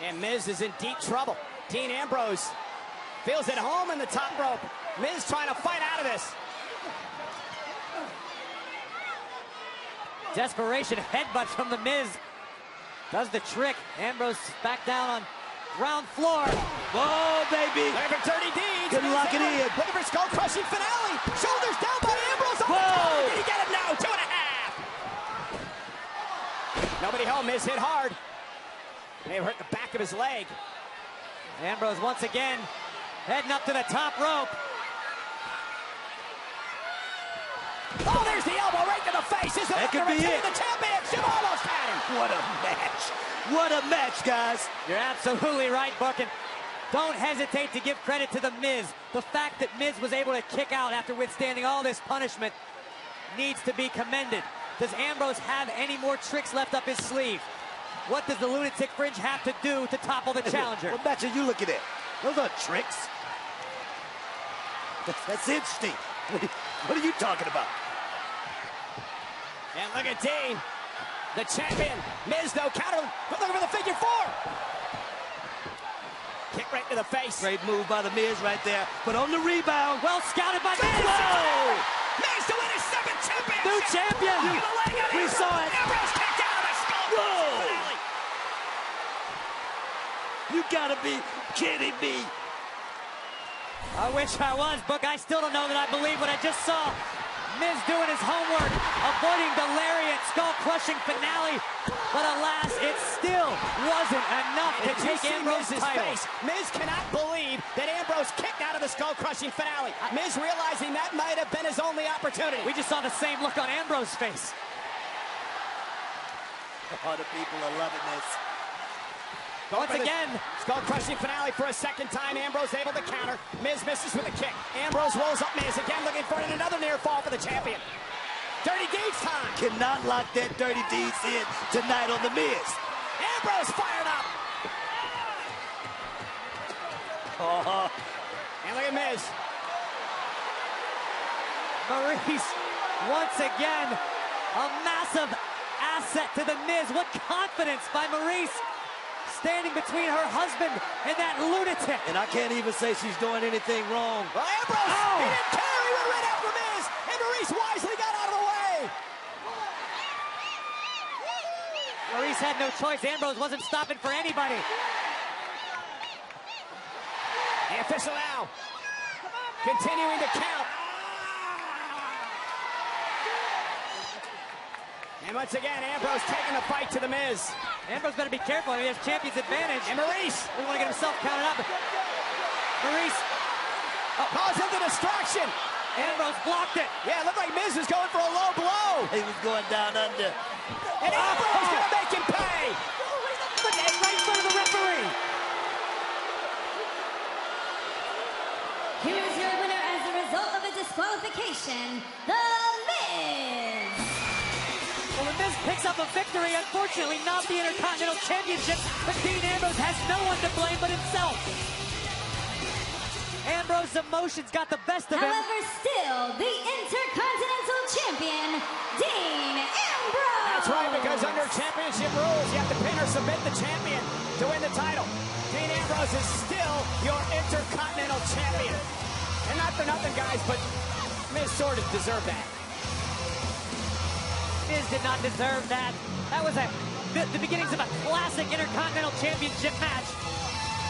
And Miz is in deep trouble. Dean Ambrose feels at home in the top rope. Miz trying to fight out of this. Desperation headbutt from the Miz. Does the trick. Ambrose back down on ground floor. Whoa, baby. Looking for dirty deeds. Couldn't lock it in. Looking for skull-crushing finale. Shoulders down by Ambrose. Whoa. Did he get him now? 2.5. Nobody home. Miz hit hard. May have hurt the back of his leg. Ambrose once again heading up to the top rope. Oh, there's the elbow right to the face. Is that could be it. The championship almost had him. What a match. What a match, guys. You're absolutely right, Buckin. Don't hesitate to give credit to the Miz. The fact that Miz was able to kick out after withstanding all this punishment needs to be commended. Does Ambrose have any more tricks left up his sleeve? What does the Lunatic Fringe have to do to topple the challenger? What match are you looking at? Those aren't tricks. That's interesting. What are you talking about? And look at Dean, the champion. Miz, though, counter. Looking for the figure 4. Kick right to the face. Great move by the Miz right there. But on the rebound. Well scouted by Miz. Whoa! Miz to win his 7th championship. New champion. We saw it. Ambrose kicked out of the skull. Whoa! You gotta be kidding me. I wish I was, Book. I still don't know that I believe what I just saw. Miz doing his homework, avoiding the lariat, skull-crushing finale. But alas, it still wasn't enough to take Ambrose's title. Face. Miz cannot believe that Ambrose kicked out of the skull-crushing finale. Miz realizing that might have been his only opportunity. We just saw the same look on Ambrose's face. Oh, the people are loving this. Once again, skull-crushing finale for a second time. Ambrose able to counter. Miz misses with a kick. Ambrose rolls up Miz again, looking for another near fall for the champion. Dirty deeds time. Cannot lock that dirty deeds in tonight on the Miz. Ambrose fired up. And look at Miz. Maurice, once again, a massive asset to the Miz. What confidence by Maurice. Standing between her husband and that lunatic. And I can't even say she's doing anything wrong. Well, Ambrose, he didn't care. He went right after Miz. And Maurice wisely got out of the way. Maurice had no choice. Ambrose wasn't stopping for anybody. The official now continuing to count. And once again, Ambrose taking the fight to the Miz. Ambrose better be careful. He has champion's advantage. And Maurice. We want to get himself counted up. Maurice. Causing the distraction. Ambrose blocked it. Yeah, it looked like Miz was going for a low blow. He was going down under. And Ambrose going to make him pay. Look at it, right in front of the referee. Here is your winner as a result of a disqualification, The Miz. Well, the Miz picks up a victory. Unfortunately, not the Intercontinental Championship, but Dean Ambrose has no one to blame but himself. Ambrose's emotions got the best of him. However, still, the Intercontinental Champion, Dean Ambrose. That's right, because under championship rules, you have to pin or submit the champion to win the title. Dean Ambrose is still your Intercontinental Champion. And not for nothing, guys, but Miz sort of deserved that. Miz did not deserve that. That was the beginnings of a classic Intercontinental Championship match.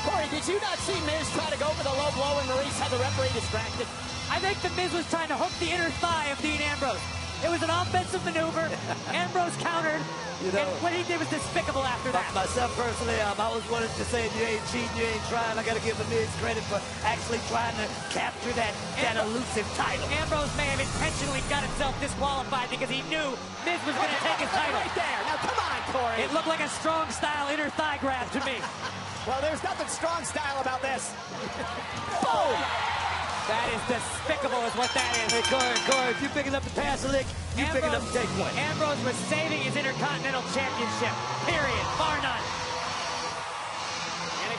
Corey, did you not see Miz try to go for the low blow and Maurice had the referee distracted? I think the Miz was trying to hook the inner thigh of Dean Ambrose. It was an offensive maneuver. Ambrose countered, and what he did was despicable after that. Myself personally, I always wanted to say, you ain't cheating, you ain't trying. I got to give the Miz credit for actually trying to capture that elusive title. Ambrose may have intentionally got himself disqualified because he knew Miz was going to take his title. Right there. Now, come on, Corey. It looked like a strong style inner thigh grab to me. Well, there's nothing strong style about this. Boom! That is despicable is what that is. Hey, Corey, if you're big enough to pass a lick, you're big enough to take one. Ambrose was saving his Intercontinental Championship, period, bar none.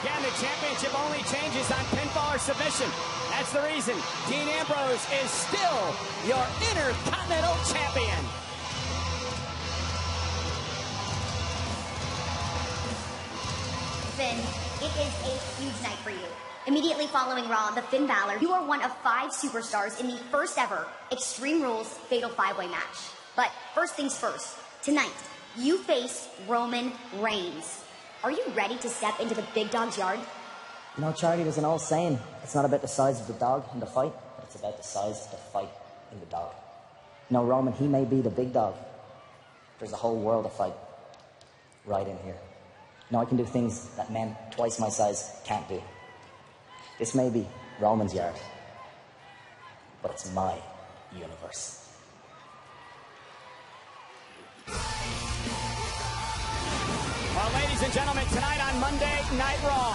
again, the championship only changes on pinfall or submission. That's the reason Dean Ambrose is still your Intercontinental Champion. Finn, it is a huge night for you. Immediately following Raw, the Finn Balor, you are one of 5 superstars in the first ever Extreme Rules Fatal 5-Way match. But first things first, tonight, you face Roman Reigns. Are you ready to step into the big dog's yard? You know, Charlie, there's an old saying, it's not about the size of the dog in the fight, but it's about the size of the fight in the dog. You know, Roman, he may be the big dog. There's a whole world of fight right in here. You know, I can do things that men twice my size can't do. This may be Roman's yard, but it's my universe. Well, ladies and gentlemen, tonight on Monday Night Raw,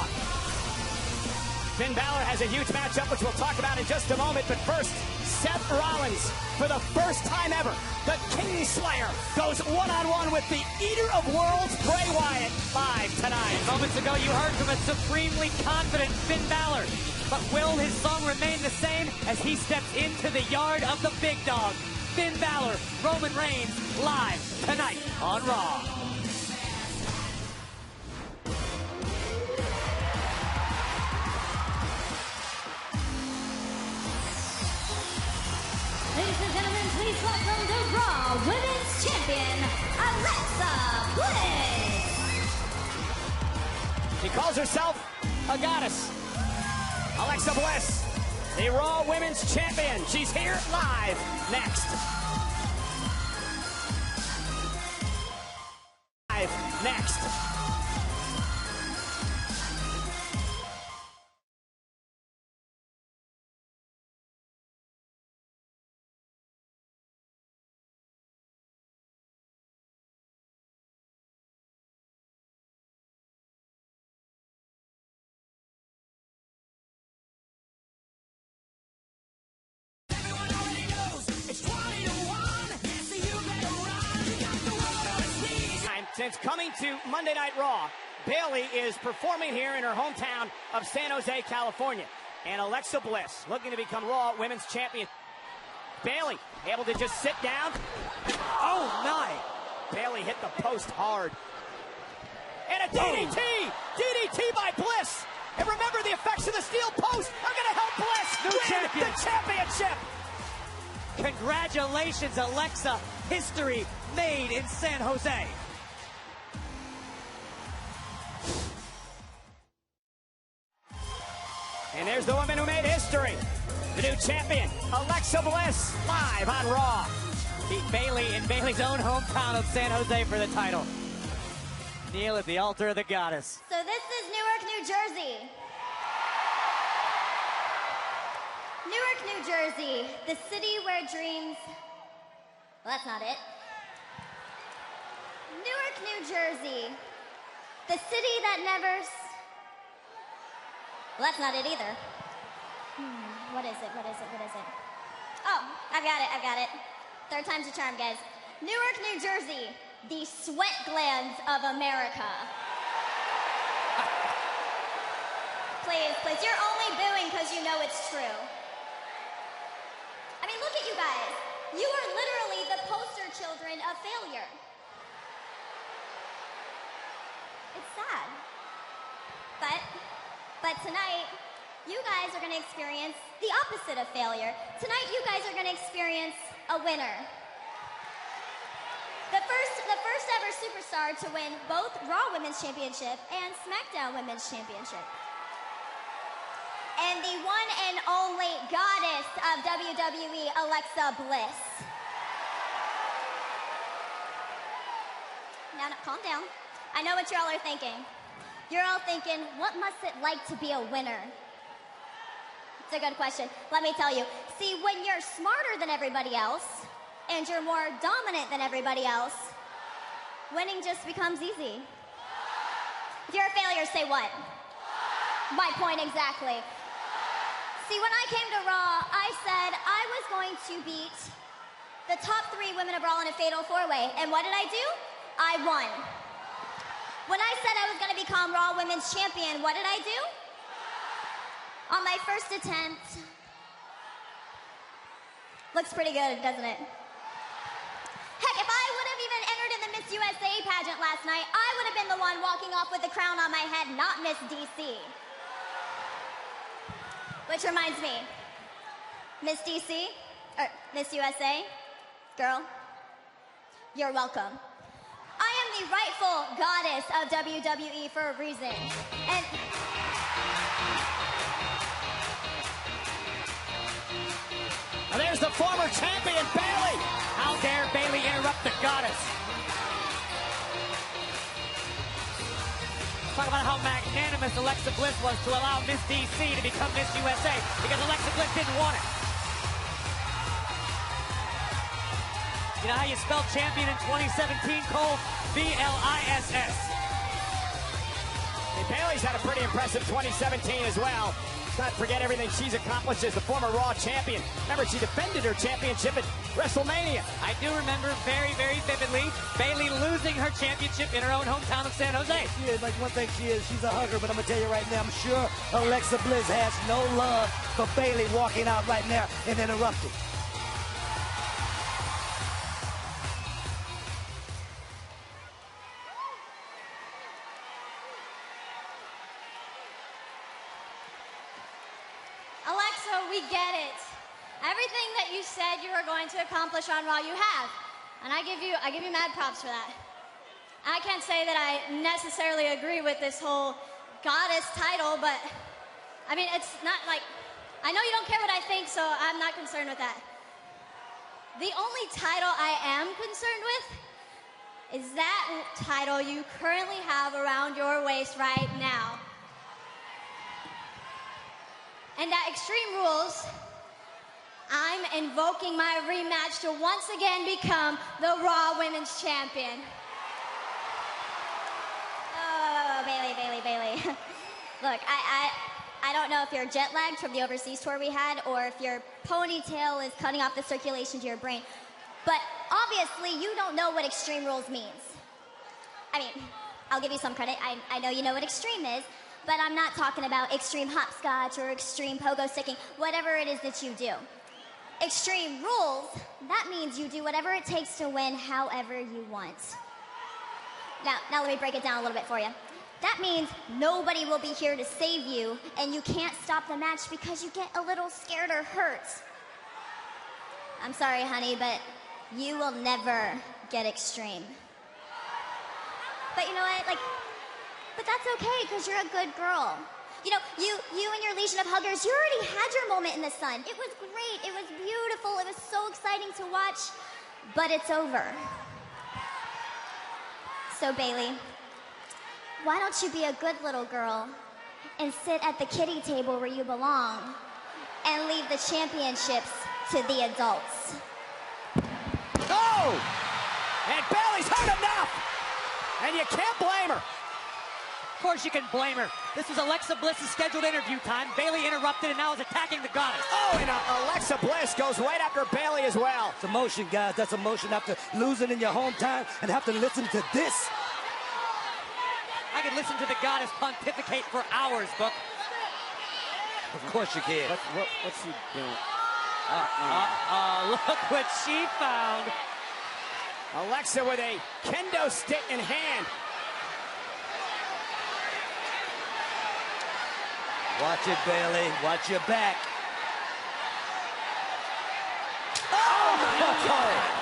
Finn Balor has a huge matchup, which we'll talk about in just a moment. But first, Seth Rollins, for the first time ever, the Kingslayer, goes one-on-one with the Eater of Worlds, Bray Wyatt, live tonight. Moments ago, you heard from a supremely confident Finn Balor. But will his song remain the same as he steps into the yard of the big dog? Finn Balor, Roman Reigns, live tonight on Raw. Ladies and gentlemen, please welcome the Raw Women's Champion, Alexa Bliss. She calls herself a goddess. Alexa Bliss, the Raw Women's Champion. She's here live next. Live next. Since coming to Monday Night Raw, Bayley is performing here in her hometown of San Jose, California. And Alexa Bliss looking to become Raw Women's Champion. Bayley able to just sit down. Oh, my. Bayley hit the post hard. And a DDT! DDT by Bliss! And remember, the effects of the steel post are going to help Bliss win the championship! Congratulations, Alexa. History made in San Jose. And there's the woman who made history. The new champion, Alexa Bliss, live on Raw. Beat Bayley in Bayley's own hometown of San Jose for the title. Kneel at the altar of the goddess. So this is Newark, New Jersey. Newark, New Jersey, the city where dreams... Well, that's not it. Newark, New Jersey, the city that never... Well, that's not it either. What is it? Oh, I've got it. Third time's a charm, guys. Newark, New Jersey, the sweat glands of America. Please, you're only booing because you know it's true. I mean, look at you guys. You are literally the poster children of failure. It's sad. But tonight, you guys are going to experience the opposite of failure. Tonight, you guys are going to experience a winner. The first ever superstar to win both Raw Women's Championship and SmackDown Women's Championship. And the one and only goddess of WWE, Alexa Bliss. Now, calm down. I know what y'all are thinking. You're all thinking, what must it like to be a winner? It's a good question. Let me tell you. See, when you're smarter than everybody else, and you're more dominant than everybody else, winning just becomes easy. If you're a failure, say what? My point exactly. See, when I came to Raw, I said I was going to beat the top 3 women of Raw in a fatal 4-way. And what did I do? I won. When I said I was going to become Raw Women's Champion, what did I do? On my first attempt. Looks pretty good, doesn't it? Heck, if I would have even entered in the Miss USA pageant last night, I would have been the one walking off with the crown on my head, not Miss DC. Which reminds me, Miss DC, or Miss USA, girl, you're welcome. I am the rightful goddess of WWE for a reason. And and there's the former champion, Bayley. How dare Bayley interrupt the goddess? Talk about how magnanimous Alexa Bliss was to allow Miss DC to become Miss USA because Alexa Bliss didn't want it. You know how you spelled champion in 2017, Cole? B-L-I-S-S. Bayley's had a pretty impressive 2017 as well. Let's not forget everything she's accomplished as the former Raw champion. Remember, she defended her championship at WrestleMania. I do remember very, very vividly Bayley losing her championship in her own hometown of San Jose. She is, like, one thing she is, she's a hugger, but I'm going to tell you right now, I'm sure Alexa Bliss has no love for Bayley walking out right now and interrupting. Alexa, we get it. Everything that you said you were going to accomplish on Raw, you have. And I give you mad props for that. I can't say that I necessarily agree with this whole goddess title, but I mean, it's not like, I know you don't care what I think, so I'm not concerned with that. The only title I am concerned with is that title you currently have around your waist right now. And at Extreme Rules, I'm invoking my rematch to once again become the Raw Women's Champion. Oh, Bayley. Look, I don't know if you're jet lagged from the overseas tour we had or if your ponytail is cutting off the circulation to your brain, but obviously you don't know what Extreme Rules means. I mean, I'll give you some credit. I know you know what Extreme is, but I'm not talking about extreme hopscotch or extreme pogo sticking, whatever it is that you do. Extreme Rules, that means you do whatever it takes to win however you want. Now let me break it down a little bit for you. That means nobody will be here to save you, and you can't stop the match because you get a little scared or hurt. I'm sorry, honey, but you will never get extreme. But you know what, but that's okay, because you're a good girl. You know, you and your legion of huggers, you already had your moment in the sun. It was great, it was beautiful, it was so exciting to watch, but it's over. So Bayley, why don't you be a good little girl and sit at the kiddie table where you belong and leave the championships to the adults? Oh! And Bayley's hurt enough! And you can't blame her. Of course you can blame her. This was Alexa Bliss's scheduled interview time. Bayley interrupted and now is attacking the goddess. Oh, and Alexa Bliss goes right after Bayley as well. It's emotion, guys. That's emotion after losing in your hometown and have to listen to this. I could listen to the goddess pontificate for hours, Book. Of course you can. What's she doing? Look what she found. Alexa with a kendo stick in hand. Watch it, Bayley. Watch your back. Oh, my God.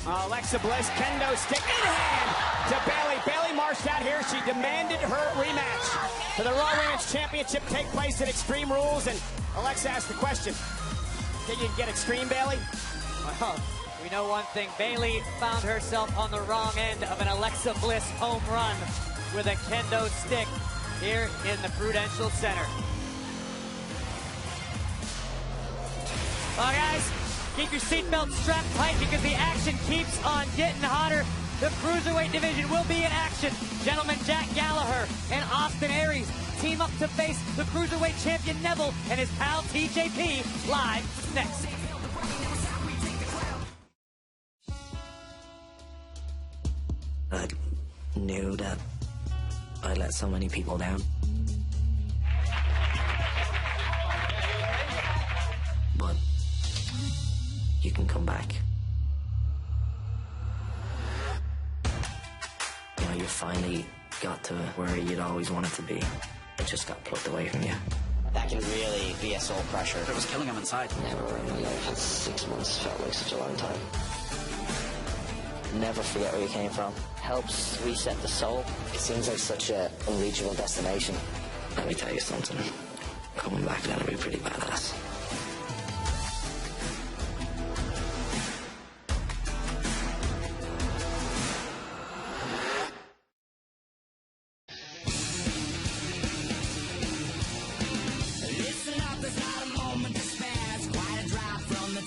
Alexa Bliss, kendo stick in hand to Bayley. Bayley marched out here. She demanded her rematch for the Raw Women's Championship take place at Extreme Rules. And Alexa asked the question, can you get extreme, Bayley? Well, we know one thing. Bayley found herself on the wrong end of an Alexa Bliss home run with a kendo stick here in the Prudential Center. Well, guys, keep your seatbelt strapped tight because the action keeps on getting hotter. The Cruiserweight division will be in action. Gentleman Jack Gallagher and Austin Aries team up to face the Cruiserweight champion Neville and his pal TJP live next. I knew that I let so many people down. But you can come back. You know, you finally got to where you'd always wanted to be. It just got plucked away from you. That can really be a soul crusher. It was killing him inside. Never in my life had 6 months felt like such a long time. Never forget where you came from. Helps reset the soul. It seems like such an unreachable destination. Let me tell you something. Coming back then will be pretty badass.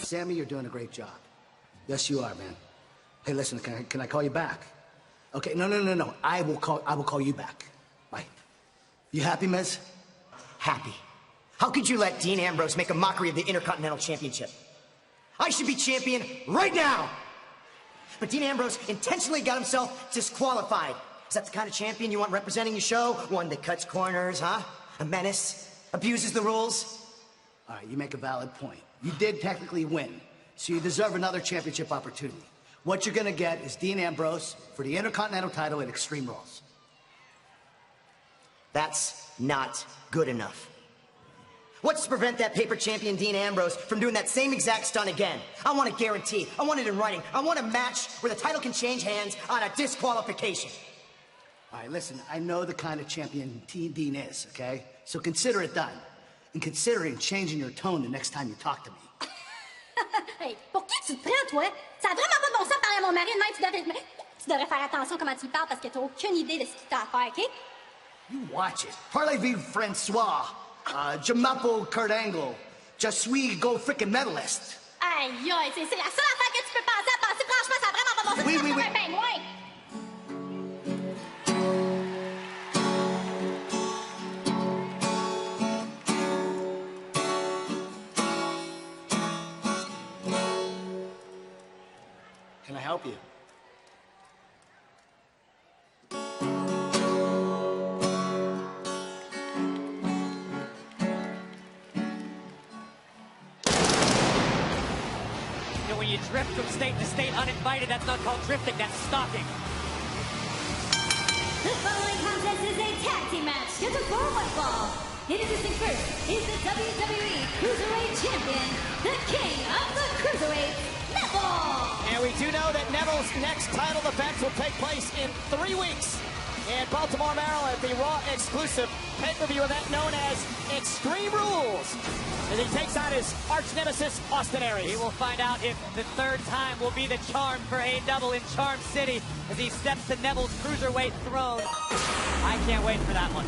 Sammy, you're doing a great job. Yes, you are, man. Hey, listen, can I call you back? Okay, no. I will call you back. Bye. You happy, Miz? Happy. How could you let Dean Ambrose make a mockery of the Intercontinental Championship? I should be champion right now! But Dean Ambrose intentionally got himself disqualified. Is that the kind of champion you want representing your show? One that cuts corners, huh? A menace? Abuses the rules? All right, you make a valid point. You did technically win, so you deserve another championship opportunity. What you're gonna get is Dean Ambrose for the Intercontinental title at Extreme Rules. That's not good enough. What's to prevent that paper champion Dean Ambrose from doing that same exact stunt again? I want a guarantee. I want it in writing. I want a match where the title can change hands on a disqualification. All right, listen, I know the kind of champion Dean is, okay? So consider it done. And considering changing your tone the next time you talk to me. Hey, pour qui tu te prends, toi? Ça a vraiment pas bon sens de parler à mon mari de même. Tu devrais faire attention comment tu parles parce que t'as aucune idée de ce qu'il t'a à faire, OK? You watch it. Parlez-vous Francois. Je m'appelle Kurt Angle. Je suis go frickin' medalist. Aïe, aïe, c'est la seule affaire que tu peux penser à penser. Franchement, ça a vraiment pas bon sens. Oui. Un pingouin. Can I help you? When you drift from state to state uninvited, that's not called drifting, that's stalking. The following contest is a tag team match scheduled for one fall. Introducing first is the WWE Cruiserweight Champion, the King of the Cruiserweights, Neville. And we do know that Neville's next title defense will take place in 3 weeks in Baltimore, Maryland, at the Raw exclusive pay-per-view event known as Extreme Rules. As he takes on his arch nemesis, Austin Aries. We will find out if the third time will be the charm for A-Double in Charm City as he steps to Neville's Cruiserweight throne. I can't wait for that one.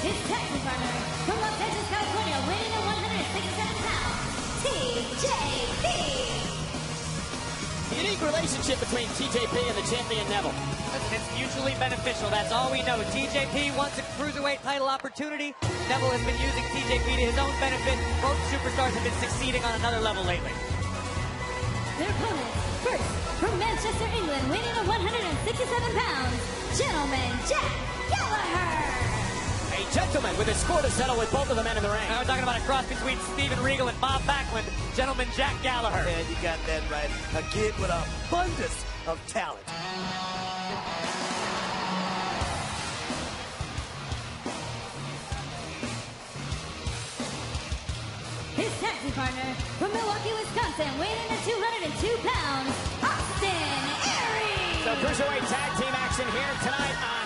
His tag team partner from Los Angeles, California, weighing in 167 pounds, TJP. Unique relationship between TJP and the champion Neville. It's mutually beneficial. That's all we know. TJP wants a Cruiserweight title opportunity. Neville has been using TJP to his own benefit. Both superstars have been succeeding on another level lately. Their opponents, first, from Manchester, England, weighing in 167 pounds, Gentleman Jack Gallagher. A gentleman with a score to settle with both of the men in the ring. Now we're talking about a cross between Steven Regal and Bob Backlund. Gentleman Jack Gallagher. And you got that right. A kid with an abundance of talent. His tag team partner from Milwaukee, Wisconsin, weighing in at 202 pounds, Austin Aries. So Cruiserweight Tag Team action here tonight on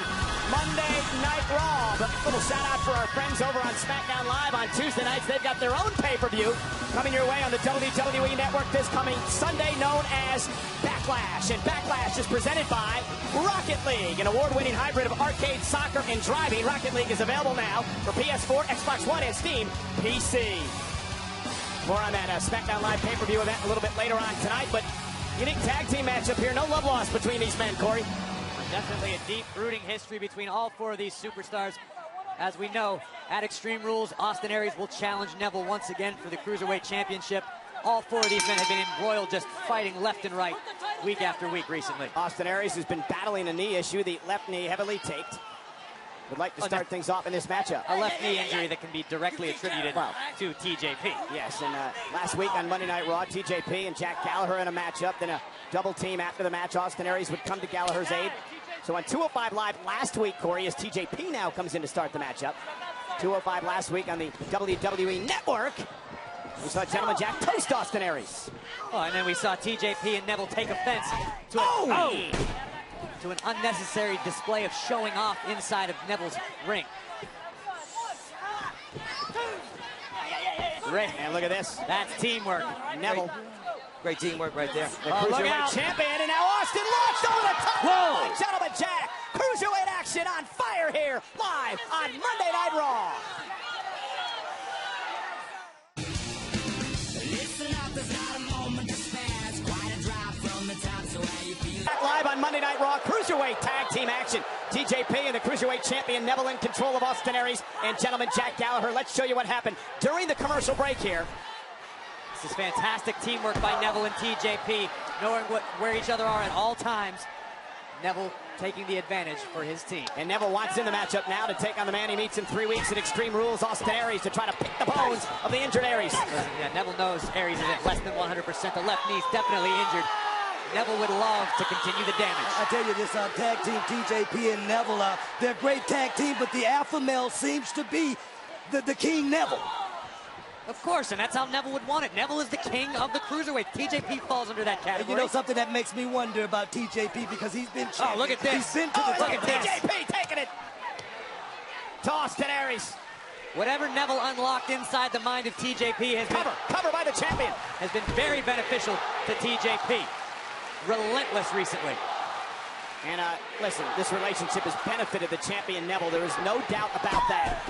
Monday Night Raw. But a little shout out for our friends over on SmackDown Live on Tuesday nights. They've got their own pay-per-view coming your way on the WWE Network this coming Sunday, known as Backlash. And Backlash is presented by Rocket League, an award-winning hybrid of arcade, soccer, and driving. Rocket League is available now for PS4, Xbox One, and Steam PC. More on that SmackDown Live pay-per-view event a little bit later on tonight, but unique tag team matchup here. No love lost between these men, Corey. Definitely a deep rooting history between all four of these superstars. As we know, at Extreme Rules, Austin Aries will challenge Neville once again for the Cruiserweight Championship. All four of these men have been embroiled, just fighting left and right, week after week recently. Austin Aries has been battling a knee issue, the left knee heavily taped. Would like to start things off in this matchup. A left knee injury that can be directly attributed to TJP. Yes, and last week on Monday Night Raw, TJP and Jack Gallagher in a matchup. Then a double team after the match. Austin Aries would come to Gallagher's aid. So on 205 Live last week, Corey, as TJP now comes in to start the matchup. 205 last week on the WWE Network. We saw Gentleman Jack toast Austin Aries. Oh, and then we saw TJP and Neville take offense to to an unnecessary display of showing off inside of Neville's ring. Great, man, look at this. That's teamwork. Neville. Great teamwork right there. The Cruiserweight champion, and now Austin launched over the top. Whoa! Gentleman Jack. Cruiserweight action on fire here, live on Monday Night Raw. Back live on Monday Night Raw, Cruiserweight Tag Team action. TJP and the Cruiserweight Champion Neville in control of Austin Aries and Gentleman Jack Gallagher. Let's show you what happened during the commercial break here. This is fantastic teamwork by Neville and TJP, knowing where each other are at all times. Neville taking the advantage for his team. And Neville wants in the matchup now to take on the man he meets in 3 weeks at Extreme Rules, Austin Aries, to try to pick the bones of the injured Aries. Yeah, Neville knows Aries is at less than 100%. The left knee's definitely injured. Neville would love to continue the damage. I tell you, this tag team, TJP and Neville, they're a great tag team, but the alpha male seems to be the King Neville. Of course, and that's how Neville would want it. Neville is the king of the Cruiserweight. TJP falls under that category. And you know something that makes me wonder about TJP, because he's been champion. Oh, look at this. He's been to the look at TJP taking it to Austin Aries. Whatever Neville unlocked inside the mind of TJP has cover by the champion, has been very beneficial to TJP. Relentless recently. And listen, this relationship has benefited the champion Neville. There is no doubt about that.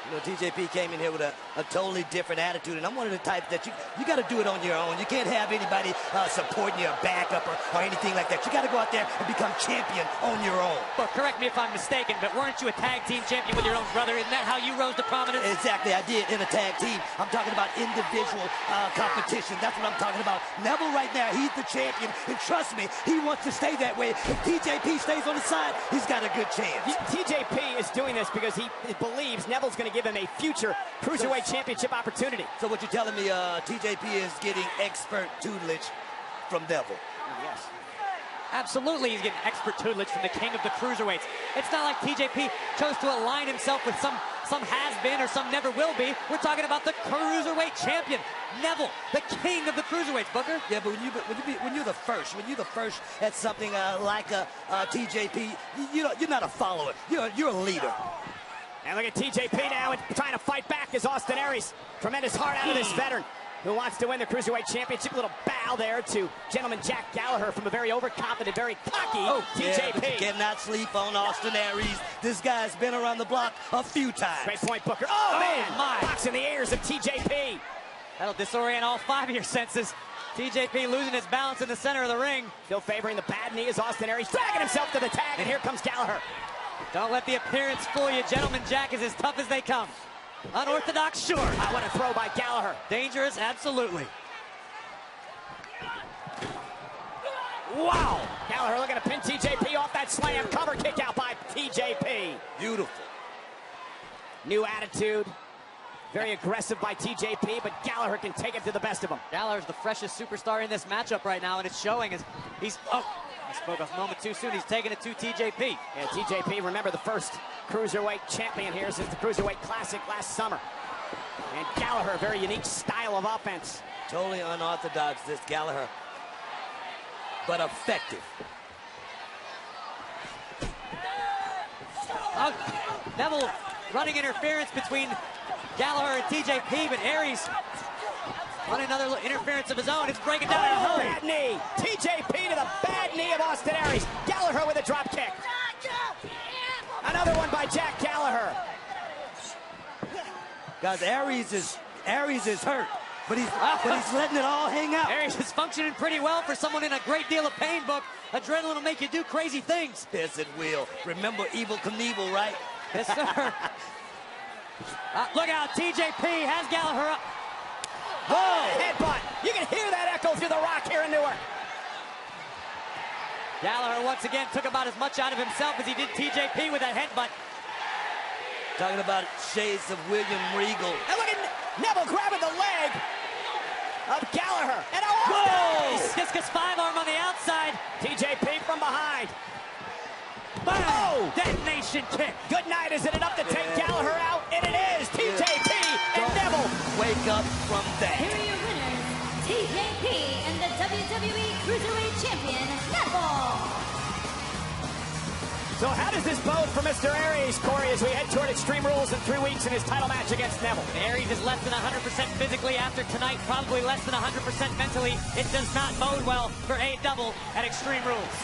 You know, TJP came in here with a totally different attitude, and I'm one of the types that you got to do it on your own. You can't have anybody supporting you or backup or anything like that. You got to go out there and become champion on your own. But correct me if I'm mistaken, but weren't you a tag team champion with your own brother? Isn't that how you rose to prominence? Exactly, I did in a tag team. I'm talking about individual competition. That's what I'm talking about. Neville right now, he's the champion, and trust me, he wants to stay that way. If TJP stays on the side, he's got a good chance. TJP is doing this because he believes Neville's going to give him a future Cruiserweight Championship opportunity. So what you're telling me, TJP is getting expert tutelage from Neville? Yes. Absolutely, he's getting expert tutelage from the king of the Cruiserweights. It's not like TJP chose to align himself with some has-been or some never will be. We're talking about the Cruiserweight champion, Neville, the king of the Cruiserweights, Booker. Yeah, but when you're the first at something like a TJP, you're not a follower. You're a leader. And look at TJP now trying to fight back as Austin Aries. Tremendous heart out of this veteran who wants to win the Cruiserweight Championship. A little bow there to Gentleman Jack Gallagher from a very overconfident, very cocky TJP. Yeah, you cannot sleep on Austin Aries. This guy's been around the block a few times. Great point, Booker. Oh man, boxing the ears of TJP. That'll disorient all 5 of your senses. TJP losing his balance in the center of the ring. Still favoring the bad knee as Austin Aries dragging himself to the tag, and here comes Gallagher. Don't let the appearance fool you. Gentleman Jack is as tough as they come. Unorthodox, sure. What a throw by Gallagher. Dangerous, absolutely. Wow. Gallagher looking to pin TJP off that slam. Cover kick out by TJP. Beautiful. New attitude. Very aggressive by TJP, but Gallagher can take it to the best of them. Gallagher's the freshest superstar in this matchup right now, and it's showing as he's... I spoke a moment too soon. He's taking it to TJP. Yeah, TJP, remember the first Cruiserweight champion here since the Cruiserweight Classic last summer. And Gallagher, a very unique style of offense. Totally unorthodox, this Gallagher, but effective. Oh, Neville running interference between Gallagher and TJP, but Aries running another interference of his own. It's breaking down in a hurry. Bad knee. TJP to the bad knee of Austin Aries. Gallagher with a drop kick. Another one by Jack Gallagher. Guys, Aries is hurt, but he's letting it all hang out. Aries is functioning pretty well for someone in a great deal of pain, Book. Adrenaline will make you do crazy things. Yes, it will. Remember Evel Knievel, right? Yes, sir. Look out, TJP has Gallagher up. Whoa! Headbutt. You can hear that echo through the Rock here in Newark. Gallagher once again took about as much out of himself as he did TJP with that headbutt. Talking about shades of William Regal. And look at Neville grabbing the leg of Gallagher. And whoa! Discus 5-arm on the outside. TJP from behind. Bam! Oh! Detonation kick. Good night. Is it enough to take Gallagher out? And it is. TJP and Neville. Wake up from that. Here are your winners, TJP and the WWE Cruiserweight Champion, Neville. So how does this bode for Mr. Aries, Corey, as we head toward Extreme Rules in 3 weeks in his title match against Neville? Aries is less than 100% physically after tonight, probably less than 100% mentally. It does not bode well for A-Double at Extreme Rules.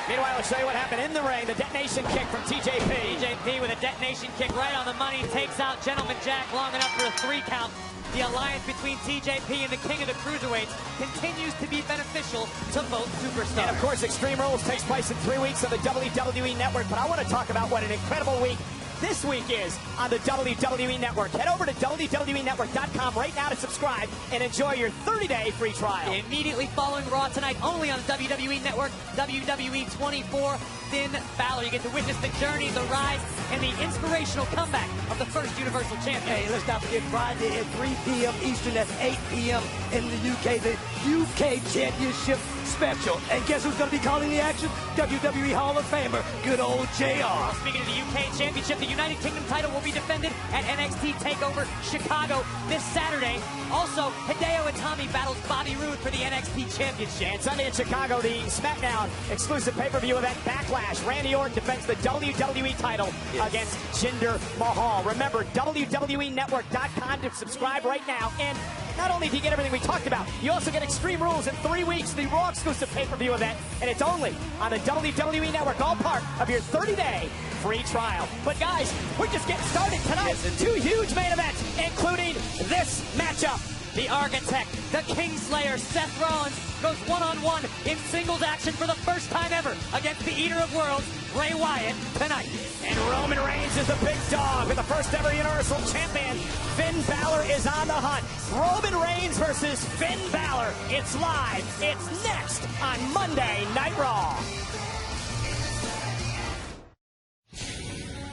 Meanwhile, I'll show you what happened in the ring. The detonation kick from TJP. TJP with a detonation kick right on the money. Takes out Gentleman Jack long enough for a 3 count. The alliance between TJP and the King of the Cruiserweights continues to be beneficial to both superstars. And of course, Extreme Rules takes place in 3 weeks on the WWE Network. But I want to talk about what an incredible week this week is on the WWE Network. Head over to WWENetwork.com right now to subscribe and enjoy your 30-day free trial. Immediately following Raw tonight, only on the WWE Network, WWE 24, Finn Balor. You get to witness the journey, the rise, and the inspirational comeback of the first Universal Champion. Hey, let's not forget Friday at 3 p.m. Eastern, that's 8 p.m. in the UK, the UK Championship Special. And guess who's going to be calling the action? WWE Hall of Famer, good old JR. Well, speaking of the UK Championship, the United Kingdom title will be defended at NXT TakeOver Chicago this Saturday. Also, Hideo Itami battles Bobby Roode for the NXT Championship. And Sunday in Chicago, the SmackDown exclusive pay-per-view event Backlash. Randy Orton defends the WWE title against Jinder Mahal. Remember, WWENetwork.com to subscribe right now. And not only do you get everything we talked about, you also get Extreme Rules in 3 weeks, the Raw exclusive pay-per-view event, and it's only on the WWE Network, all part of your 30-day free trial. But guys, we're just getting started tonight. Yes, 2 huge main events, including this matchup. The Architect, the Kingslayer, Seth Rollins, goes one-on-one in singles action for the first time ever against the Eater of Worlds, Bray Wyatt, tonight. And Roman Reigns is the big dog with the first ever Universal Champion. Finn Balor is on the hunt. Roman Reigns versus Finn Balor. It's live. It's next on Monday Night Raw.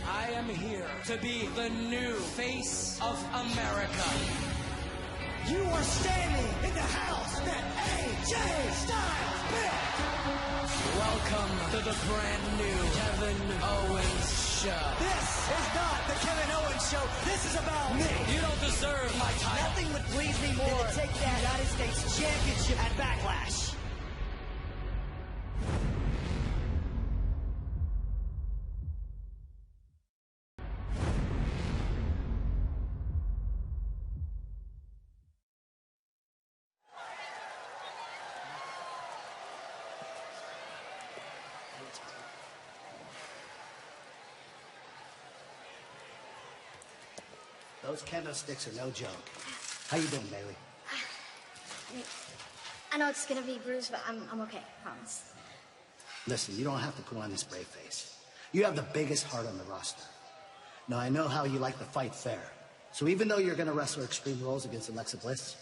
I am here to be the new face of America. You are standing in the house that AJ Styles built. Welcome to the brand new Kevin Owens Show. This is not the Kevin Owens Show. This is about me. You don't deserve my title. Nothing would please me more than to take the United States Championship at Backlash. Those kendo sticks are no joke. How you doing, Bailey? I know it's gonna be bruised, but I'm okay, I promise. Listen, you don't have to put on this brave face. You have the biggest heart on the roster. Now, I know how you like to fight fair. So even though you're gonna wrestle Extreme Rules against Alexa Bliss,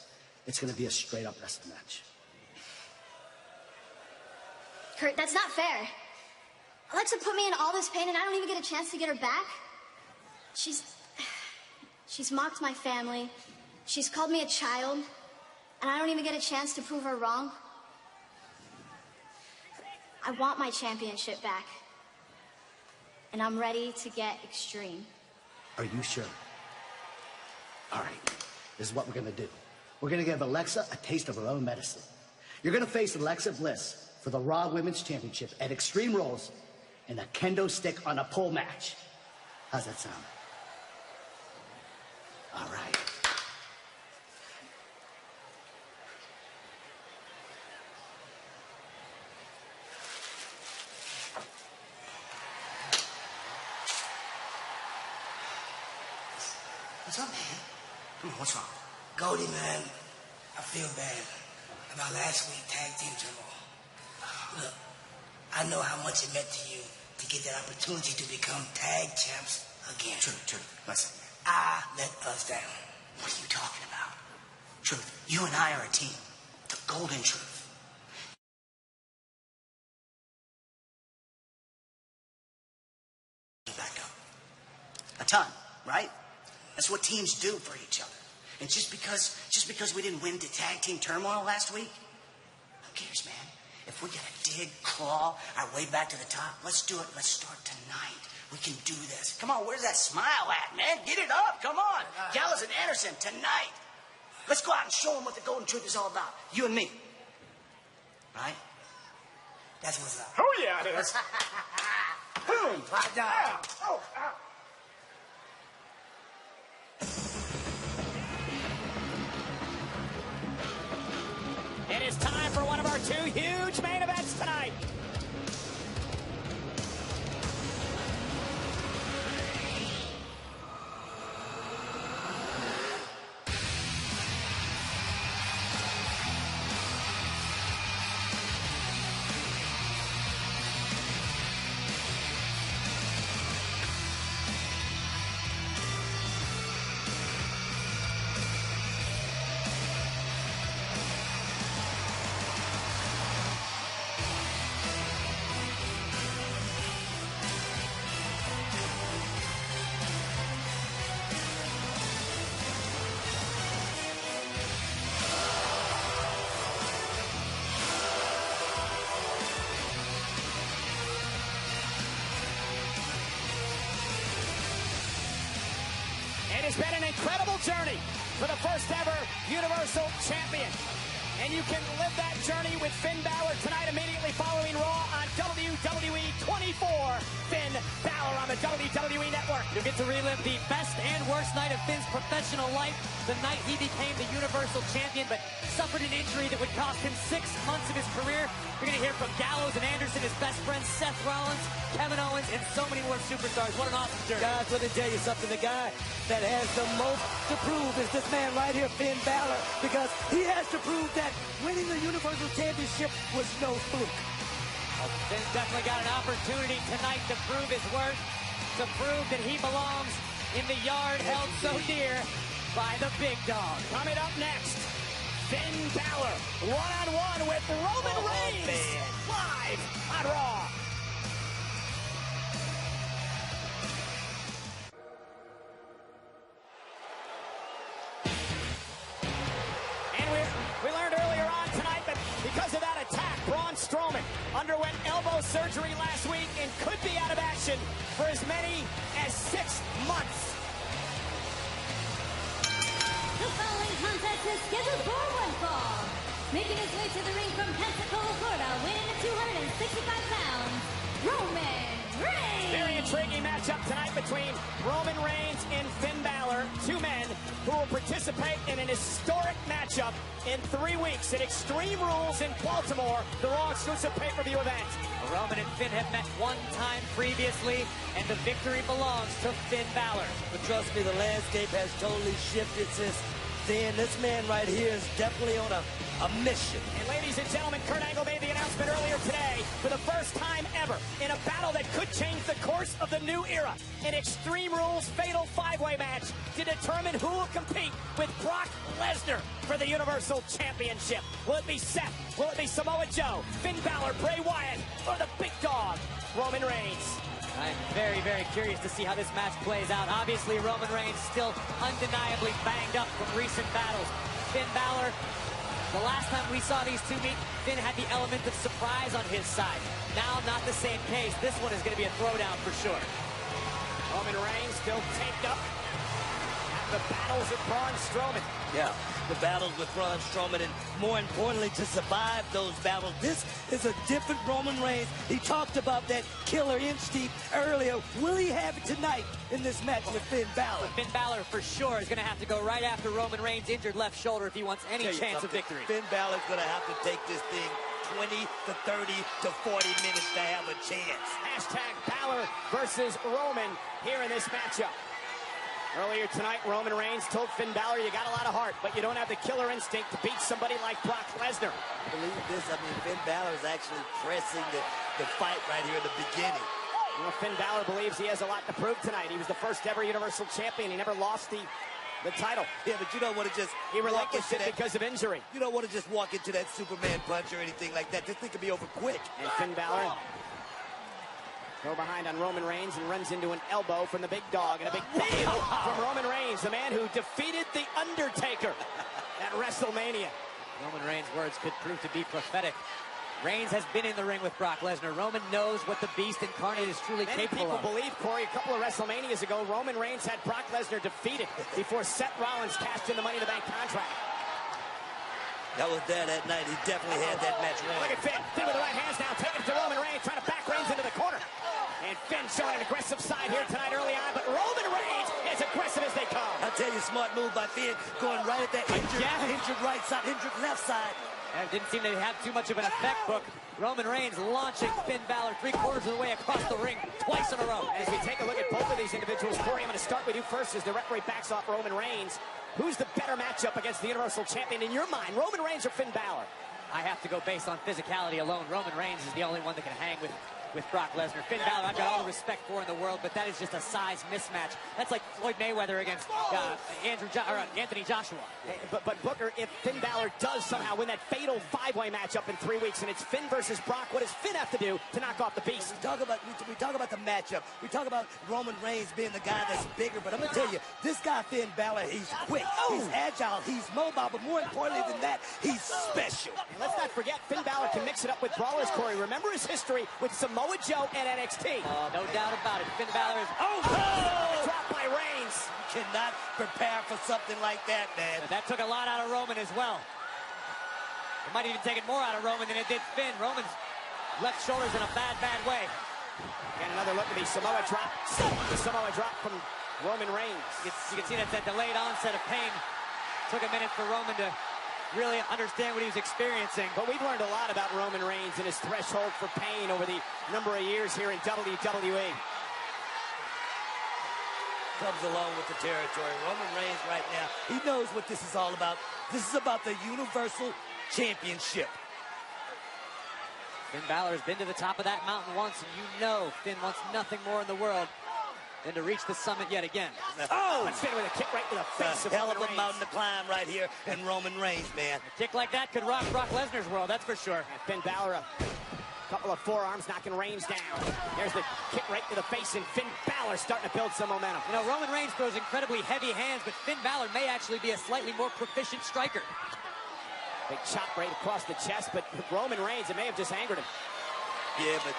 it's gonna be a straight-up wrestling match. Kurt, that's not fair. Alexa put me in all this pain and I don't even get a chance to get her back. She's mocked my family. She's called me a child. And I don't even get a chance to prove her wrong. I want my championship back. And I'm ready to get extreme. Are you sure? All right, this is what we're gonna do. We're gonna give Alexa a taste of her own medicine. You're gonna face Alexa Bliss for the Raw Women's Championship at Extreme Rules and a kendo stick on a pole match. How's that sound? All right. What's up, man? Come on, what's wrong? Goldie, man, I feel bad about last week tag team turmoil. Look, I know how much it meant to you to get that opportunity to become tag champs again. True. Listen. I let us down. What are you talking about? Truth, you and I are a team. The Golden Truth. Back up. A ton, right? That's what teams do for each other. And just because we didn't win the tag team turmoil last week, who cares, man? If we gotta dig, claw our way back to the top, let's do it. Let's start tonight. We can do this. Come on, where's that smile at, man? Get it up. Come on. Gallows and Anderson, tonight. Let's go out and show them what the Golden Truth is all about. You and me. Right? That's what's up. Oh, yeah, it is. Boom. Hot dog. Oh, ow. It is time for one of our two huge main events tonight. It's been an incredible journey for the first ever Universal Champion. And you can live that journey with Finn Balor tonight immediately following Raw on WWE 24. Finn Balor on the WWE Network. You'll get to relive the best and worst night of Finn's professional life, the night he became the Universal Champion, but suffered an injury that would cost him 6 months of his career. You're going to hear from Gallows and Anderson, his best friends, Seth Rollins, Kevin Owens, and so many more superstars. What an awesome journey. Guys, let me tell you something. The guy that has the most to prove is this man right here, Finn Balor, because he has to prove that winning the Universal Championship was no fluke. Finn's definitely got an opportunity tonight to prove his worth, to prove that he belongs in the yard held so dear by the big dog. Coming up next, Finn Balor one-on-one with Roman Reigns live on Raw. We learned earlier on tonight that because of that attack, Braun Strowman underwent elbow surgery last week and could be out of action for as many as 6 months. The following contest is scheduled for one fall. Making his way to the ring from Pensacola, Florida, weighing in at 265 pounds, Roman Reigns. Very intriguing matchup tonight between Roman Reigns and Finn Balor, two men who will participate in an historic matchup in 3 weeks at Extreme Rules in Baltimore, the Raw exclusive pay-per-view event. Roman and Finn have met one time previously, and the victory belongs to Finn Balor. But trust me, the landscape has totally shifted since then. This man right here is definitely on a mission. And ladies and gentlemen, Kurt Angle made the announcement earlier today for the first time ever in a battle that could change the course of the new era. An Extreme Rules fatal 5-way match to determine who will compete with Brock Lesnar for the Universal Championship. Will it be Seth? Will it be Samoa Joe? Finn Balor, Bray Wyatt, or the big dog, Roman Reigns? I'm very, very curious to see how this match plays out. Obviously, Roman Reigns still undeniably banged up from recent battles. Finn Balor, the last time we saw these two meet, Finn had the element of surprise on his side. Now, not the same case. This one is going to be a throwdown for sure. Roman Reigns still taped up at the battles with Braun Strowman. Yeah, the battles with Braun Strowman, and more importantly, to survive those battles. This is a different Roman Reigns. He talked about that killer inch deep earlier. Will he have it tonight in this match with Finn Balor? Finn Balor, for sure, is going to have to go right after Roman Reigns' injured left shoulder if he wants any chance of victory. Finn Balor's going to have to take this thing 20 to 30 to 40 minutes to have a chance. Hashtag Balor versus Roman here in this matchup. Earlier tonight, Roman Reigns told Finn Balor, you got a lot of heart, but you don't have the killer instinct to beat somebody like Brock Lesnar. Believe this, I mean, Finn Balor is actually pressing the fight right here at the beginning. You know, Finn Balor believes he has a lot to prove tonight. He was the first ever Universal Champion. He never lost the title. Yeah, but you don't want to just... He relinquished it because of injury. You don't want to just walk into that Superman punch or anything like that. This thing could be over quick. And Finn Balor go behind on Roman Reigns and runs into an elbow from the big dog and a big KO from Roman Reigns, the man who defeated The Undertaker at WrestleMania. Roman Reigns' words could prove to be prophetic. Reigns has been in the ring with Brock Lesnar. Roman knows what the Beast incarnate is truly capable of. Many people believe, Corey, a couple of WrestleManias ago, Roman Reigns had Brock Lesnar defeated before Seth Rollins cashed in the Money in the Bank contract. That was there that night. He definitely had that match won. Look at Finn. Finn with the right hands now, taking it to Roman Reigns, trying to back Reigns into the corner. And Finn showing an aggressive side here tonight early on, but Roman Reigns is aggressive as they come. I'll tell you, smart move by Finn, going right at that injured right side, injured left side. And didn't seem to have too much of an effect, Book. Roman Reigns launching Finn Balor 3/4 of the way across the ring twice in a row. As we take a look at both of these individuals, Corey, I'm going to start with you first as the referee backs off Roman Reigns. Who's the better matchup against the Universal Champion in your mind, Roman Reigns or Finn Balor? I have to go based on physicality alone. Roman Reigns is the only one that can hang with Brock Lesnar. Finn Balor, I've got all the respect for in the world, but that is just a size mismatch. That's like Floyd Mayweather against Anthony Joshua. But Booker, if Finn Balor does somehow win that fatal five-way matchup in 3 weeks, and it's Finn versus Brock, what does Finn have to do to knock off the Beast? We talk about the matchup. We talk about Roman Reigns being the guy that's bigger, but I'm going to tell you, this guy Finn Balor, he's quick, he's agile, he's mobile, but more importantly than that, he's special. And let's not forget, Finn Balor can mix it up with brawlers, Corey. Remember his history with Samoa Joe and NXT. Oh, no doubt about it. Finn Balor is... Dropped by Reigns. You cannot prepare for something like that, man. That took a lot out of Roman as well. It might even take it more out of Roman than it did Finn. Roman's left shoulder's in a bad way. And another look at the Samoa drop. The Samoa drop from Roman Reigns. You can see that's that delayed onset of pain. Took a minute for Roman to really understand what he was experiencing. But we've learned a lot about Roman Reigns and his threshold for pain over the number of years here in WWE. Comes along with the territory. Roman Reigns right now, he knows what this is all about. This is about the Universal Championship. Finn Balor has been to the top of that mountain once, and you know Finn wants nothing more in the world than to reach the summit yet again. Oh! And Finn with a kick right to the face of hell Roman of a Reigns. mountain to climb right here in Roman Reigns, man. A kick like that could rock Brock Lesnar's world, that's for sure. And Finn Balor, a couple of forearms knocking Reigns down. There's the kick right to the face, and Finn Balor starting to build some momentum. You know, Roman Reigns throws incredibly heavy hands, but Finn Balor may actually be a slightly more proficient striker. Big chop right across the chest, but Roman Reigns, it may have just angered him. Yeah, but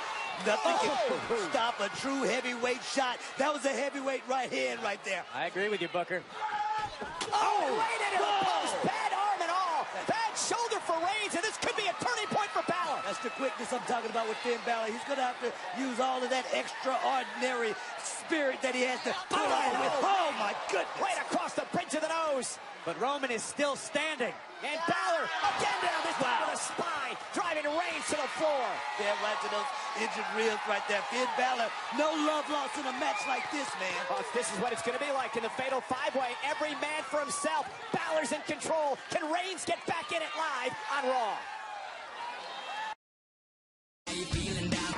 nothing can stop a true heavyweight shot. That was a heavyweight right hand right there. I agree with you, Booker. Right into the post, bad arm and all. Bad shoulder for Reigns, and this could be a turning point for Balor. That's the quickness I'm talking about with Finn Balor. He's going to have to use all of that extraordinary spirit that he has to pull out with. Oh, my goodness. Right across the bridge of the nose. But Roman is still standing. And Balor again down this time with a spine, driving Reigns to the floor. Yeah, right to those injured ribs right there. Finn Balor, no love lost in a match like this, man. Oh, this is what it's going to be like in the Fatal 5-Way. Every man for himself. Balor's in control. Can Reigns get back in it live on Raw?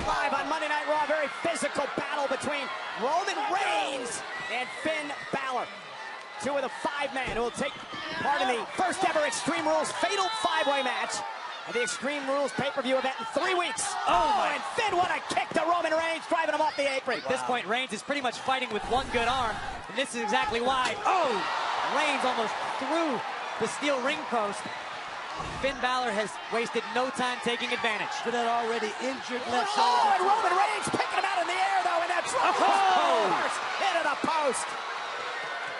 Live on Monday Night Raw, very physical battle between Roman Reigns and Finn Balor. Two of the 5-man who will take part in the first ever Extreme Rules Fatal 5-Way match of the Extreme Rules pay-per-view event in 3 weeks. Oh, and Finn, what a kick to Roman Reigns, driving him off the apron. At this point, Reigns is pretty much fighting with one good arm, and this is exactly why. Oh, Reigns almost threw the steel ring post. Finn Balor has wasted no time taking advantage. To that already injured left shoulder. Oh, and Roman Reigns picking him out in the air, though, and that's into the post.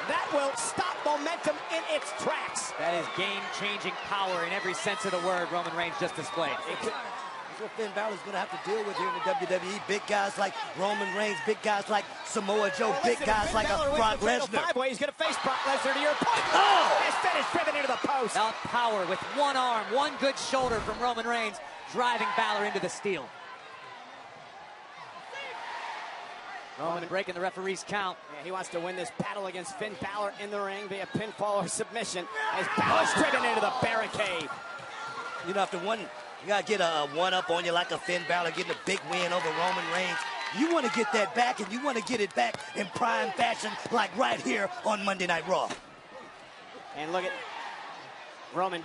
That will stop momentum in its tracks. That is game-changing power in every sense of the word Roman Reigns just displayed. That's what Finn Balor's going to have to deal with here in the WWE. Big guys like Roman Reigns, big guys like Samoa Joe, big guys like a Brock Lesnar. He's going to face Brock Lesnar to your point. Oh! As Finn is driven into the post. Out power with one arm, one good shoulder from Roman Reigns, driving Balor into the steel. Roman breaking the referee's count. Yeah, he wants to win this battle against Finn Balor in the ring via pinfall or submission as Balor's driven into the barricade. You know, after one, you got to get a one-up on you like a Finn Balor, getting a big win over Roman Reigns. You want to get that back, and you want to get it back in prime fashion, like right here on Monday Night Raw. And look at Roman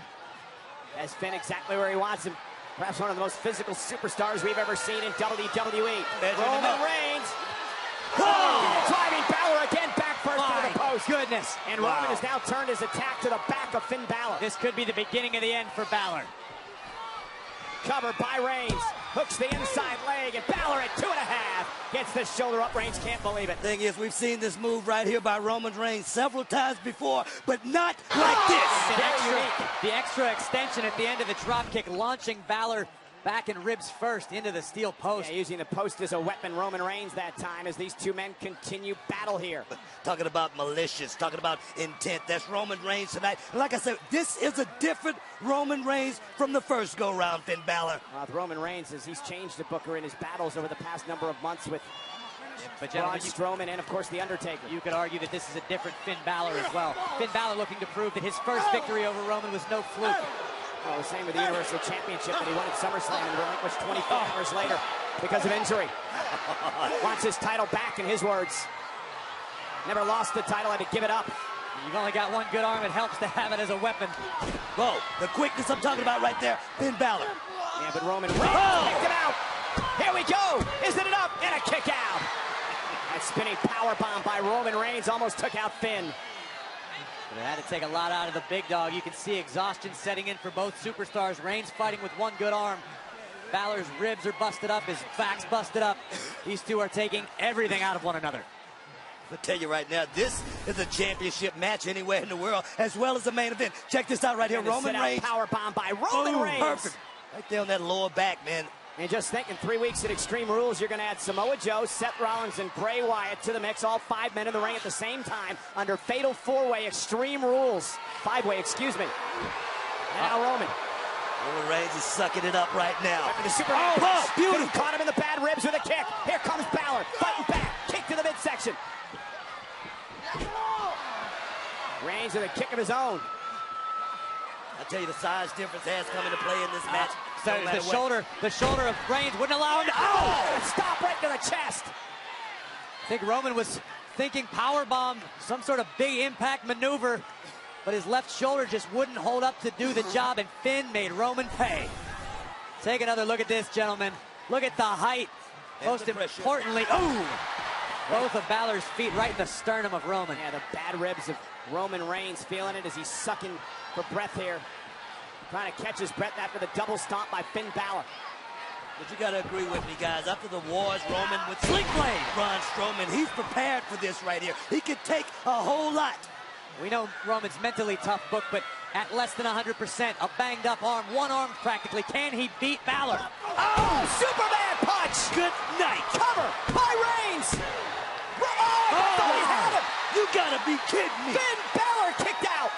has Finn exactly where he wants him. Perhaps one of the most physical superstars we've ever seen in WWE. Roman Reigns. Oh! Driving Balor again back first into the post. Goodness. And Roman has now turned his attack to the back of Finn Balor. This could be the beginning of the end for Balor. Covered by Reigns. Hooks the inside leg, and Balor at 2.5. Gets the shoulder up. Reigns can't believe it. Thing is, we've seen this move right here by Roman Reigns several times before, but not like this. The extra extension at the end of the dropkick, launching Balor back in ribs first into the steel post. Yeah, using the post as a weapon, Roman Reigns that time, as these two men continue battle here. Talking about malicious, talking about intent. That's Roman Reigns tonight. And like I said, this is a different Roman Reigns from the first go-round, Finn Balor. With Roman Reigns, as he's changed the Booker in his battles over the past number of months with Braun Strowman and, of course, The Undertaker. You could argue that this is a different Finn Balor as well. Finn Balor looking to prove that his first victory over Roman was no fluke. Oh, the same with the Universal Championship that he won at SummerSlam and relinquished 24 hours later because of injury. Wants his title back, in his words. Never lost the title, had to give it up. You've only got one good arm. It helps to have it as a weapon. Whoa, the quickness I'm talking about right there, Finn Balor. Yeah, but Roman Reigns kicked him out. Here we go. Isn't it up? And a kick out. That spinning powerbomb by Roman Reigns almost took out Finn. But it had to take a lot out of the big dog. You can see exhaustion setting in for both superstars. Reigns fighting with one good arm. Balor's ribs are busted up, his back's busted up. These two are taking everything out of one another. I'll tell you right now, this is a championship match anywhere in the world, as well as the main event. Check this out right here, Roman Reigns. Powerbomb by Roman Reigns. Perfect. Right there on that lower back, man. And just think, in 3 weeks at Extreme Rules, you're going to add Samoa Joe, Seth Rollins, and Bray Wyatt to the mix. All 5 men in the ring at the same time under Fatal 4-Way Extreme Rules. 5-Way, excuse me. And now Roman. Roman Reigns is sucking it up right now. After the Superman punch. Beautiful. Caught him in the bad ribs with a kick. Here comes Balor. Fighting back. Kick to the midsection. Reigns with a kick of his own. I tell you, the size difference has come into play in this match. So the shoulder of Reigns wouldn't allow him to. Oh! Stop right to the chest. I think Roman was thinking powerbomb, some sort of big impact maneuver, but his left shoulder just wouldn't hold up to do the job, and Finn made Roman pay. Take another look at this, gentlemen. Look at the height. Most importantly, both of Balor's feet right in the sternum of Roman. Yeah, the bad ribs of Roman Reigns, feeling it as he's sucking for breath here. Trying to catch his breath after the double stomp by Finn Balor. But you got to agree with me, guys. After the wars, Roman with Sling Blade, Braun Strowman, he's prepared for this right here. He can take a whole lot. We know Roman's mentally tough book, but at less than 100%, a banged up arm, one arm practically, can he beat Balor? Oh, Superman punch! Good night. Cover by Reigns! I thought he had him! You gotta be kidding me! Finn Balor kicked out!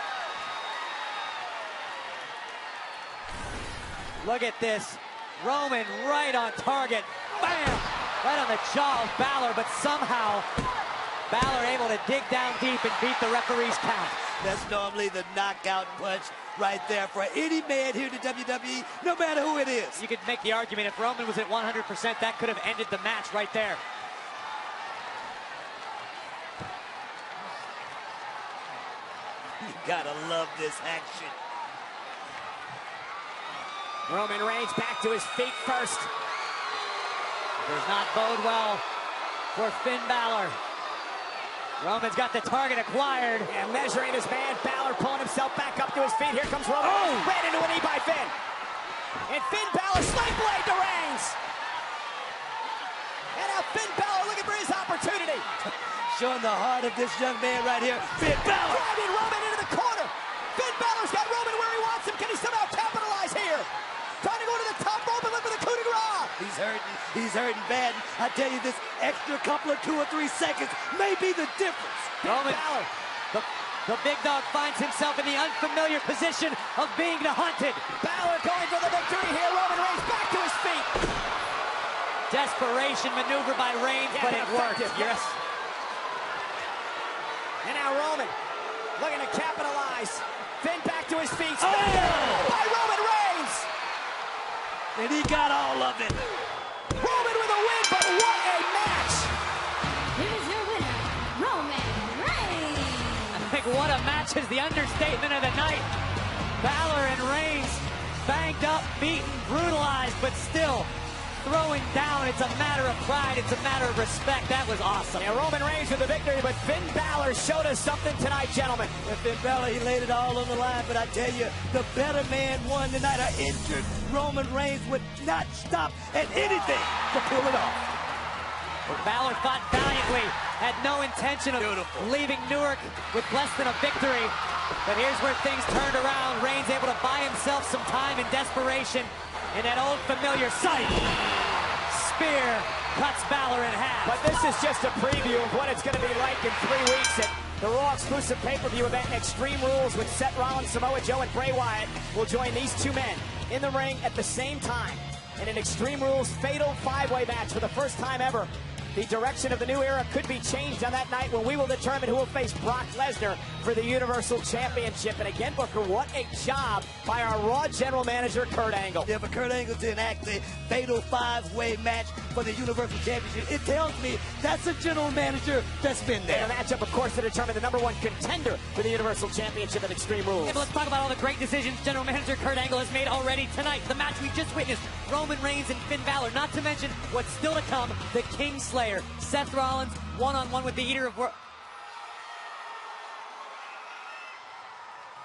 Look at this. Roman right on target. Bam! Right on the jaw of Balor, but somehow Balor able to dig down deep and beat the referee's count. That's normally the knockout punch right there for any man here to WWE, no matter who it is. You could make the argument if Roman was at 100%, that could have ended the match right there. You gotta love this action. Roman Reigns back to his feet first. Does not bode well for Finn Balor. Roman's got the target acquired. Yeah, measuring his man. Balor pulling himself back up to his feet. Here comes Roman. Oh! Ran into a knee by Finn. And Finn Balor, sling blade to Reigns. And now Finn Balor looking for his opportunity. Showing the heart of this young man right here, Finn Balor. Driving Roman into the corner. Finn Balor's got Roman where he wants him. Can he somehow capitalize here? Trying to go to the top rope and look for the coup de grace. He's hurting. He's hurting bad. I tell you, this extra couple of 2 or 3 seconds may be the difference. Roman Balor, the big dog finds himself in the unfamiliar position of being the hunted. Balor going for the victory here. Roman Reigns back to his feet. Desperation maneuver by Reigns, but it worked. Yes. And now Roman looking to capitalize. Finn back to his feet. Oh! By Roman Reigns. And he got all of it. Roman with a win, but what a match. Here's your winner, Roman Reigns. I think what a match is the understatement of the night. Balor and Reigns banged up, beaten, brutalized, but still throwing down. It's a matter of pride. It's a matter of respect. That was awesome. Yeah, Roman Reigns with the victory, but Finn Balor showed us something tonight, gentlemen. And Finn Balor, he laid it all on the line, but I tell you, the better man won tonight. An injured Roman Reigns would not stop at anything to pull it off. Balor fought valiantly, had no intention of leaving Newark with less than a victory. But here's where things turned around. Reigns able to buy himself some time in desperation. In that old familiar sight, spear cuts Balor in half. But this is just a preview of what it's going to be like in 3 weeks at the Raw exclusive pay-per-view event, Extreme Rules, with Seth Rollins, Samoa Joe, and Bray Wyatt will join these two men in the ring at the same time in an Extreme Rules fatal 5-way match for the first time ever. The direction of the new era could be changed on that night when we will determine who will face Brock Lesnar for the Universal Championship. And again, Booker, what a job by our Raw General Manager, Kurt Angle. Yeah, but Kurt Angle did enact a fatal 5-way match for the Universal Championship. It tells me that's a general manager that's been there. And a matchup, of course, to determine the #1 contender for the Universal Championship at Extreme Rules. Yeah, but let's talk about all the great decisions General Manager Kurt Angle has made already tonight. The match we just witnessed, Roman Reigns and Finn Balor. Not to mention what's still to come, the Kingslayer, Seth Rollins, one-on-one with the Eater of Worlds.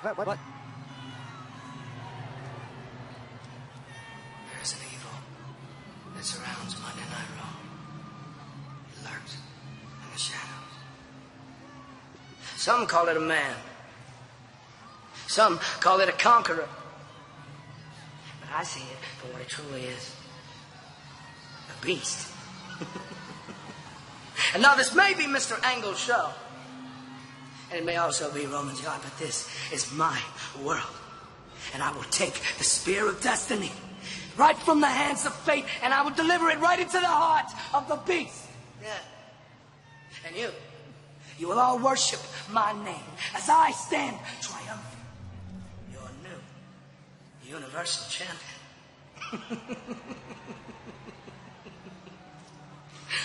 What? There's an evil that surrounds Monday Night Raw. It lurks in the shadows. Some call it a man. Some call it a conqueror. But I see it for what it truly is. A beast. And now this may be Mr. Angle's show. And it may also be Roman's yard, but this is my world. And I will take the spear of destiny right from the hands of fate, and I will deliver it right into the heart of the beast. Yeah. And you will all worship my name as I stand triumphant. Your new Universal Champion.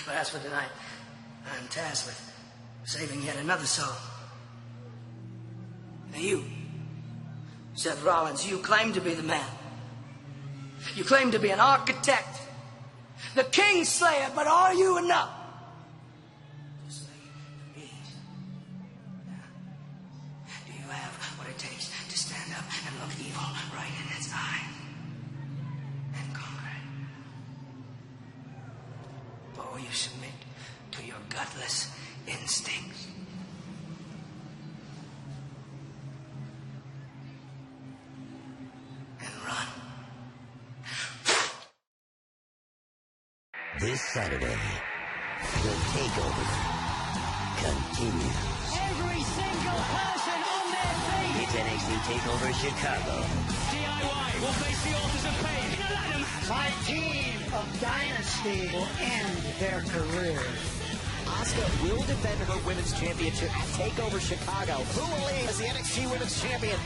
But as for tonight, I'm tasked with saving yet another soul. Now you, Seth Rollins, you claim to be the man. You claim to be an architect, the Kingslayer, but are you enough to slay the beast? Do you have what it takes to stand up and look evil right in its eye and conquer it? Or will you submit to your gutless instincts? This Saturday, the takeover continues. Every single person on their feet. It's NXT TakeOver Chicago. DIY will face the Authors of Pain in a ladder match. My team of Dynasty will end their careers. Asuka will defend her women's championship at TakeOver Chicago. Who will lead as the NXT Women's Champion?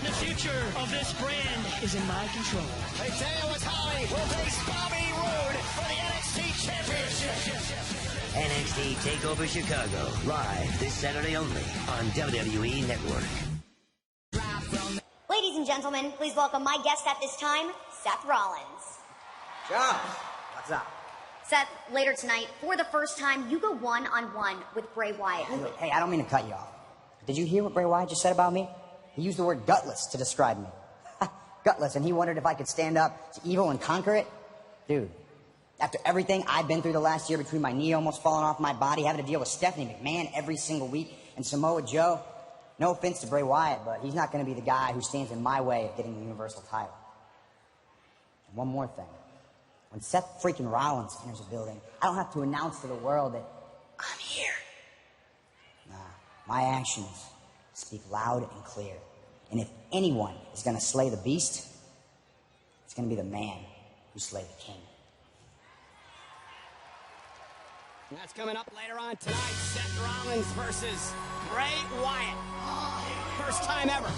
The future of this brand is in my control. Hideo Itami will face Bobby Roode for the NXT Championship. NXT TakeOver Chicago, live this Saturday only on WWE Network. Ladies and gentlemen, please welcome my guest at this time, Seth Rollins. Charles, what's up? Seth, later tonight, for the first time, you go one-on-one with Bray Wyatt. Hey, I don't mean to cut you off. Did you hear what Bray Wyatt just said about me? He used the word gutless to describe me. Gutless, and he wondered if I could stand up to evil and conquer it? Dude, After everything I've been through the last year, between my knee almost falling off my body, having to deal with Stephanie McMahon every single week, and Samoa Joe, no offense to Bray Wyatt, but he's not going to be the guy who stands in my way of getting the Universal title. And one more thing. When Seth freaking Rollins enters a building, I don't have to announce to the world that I'm here. Nah, my actions speak loud and clear. And if anyone is going to slay the beast, it's going to be the man who slayed the king. That's coming up later on tonight. Seth Rollins versus Bray Wyatt. First time ever.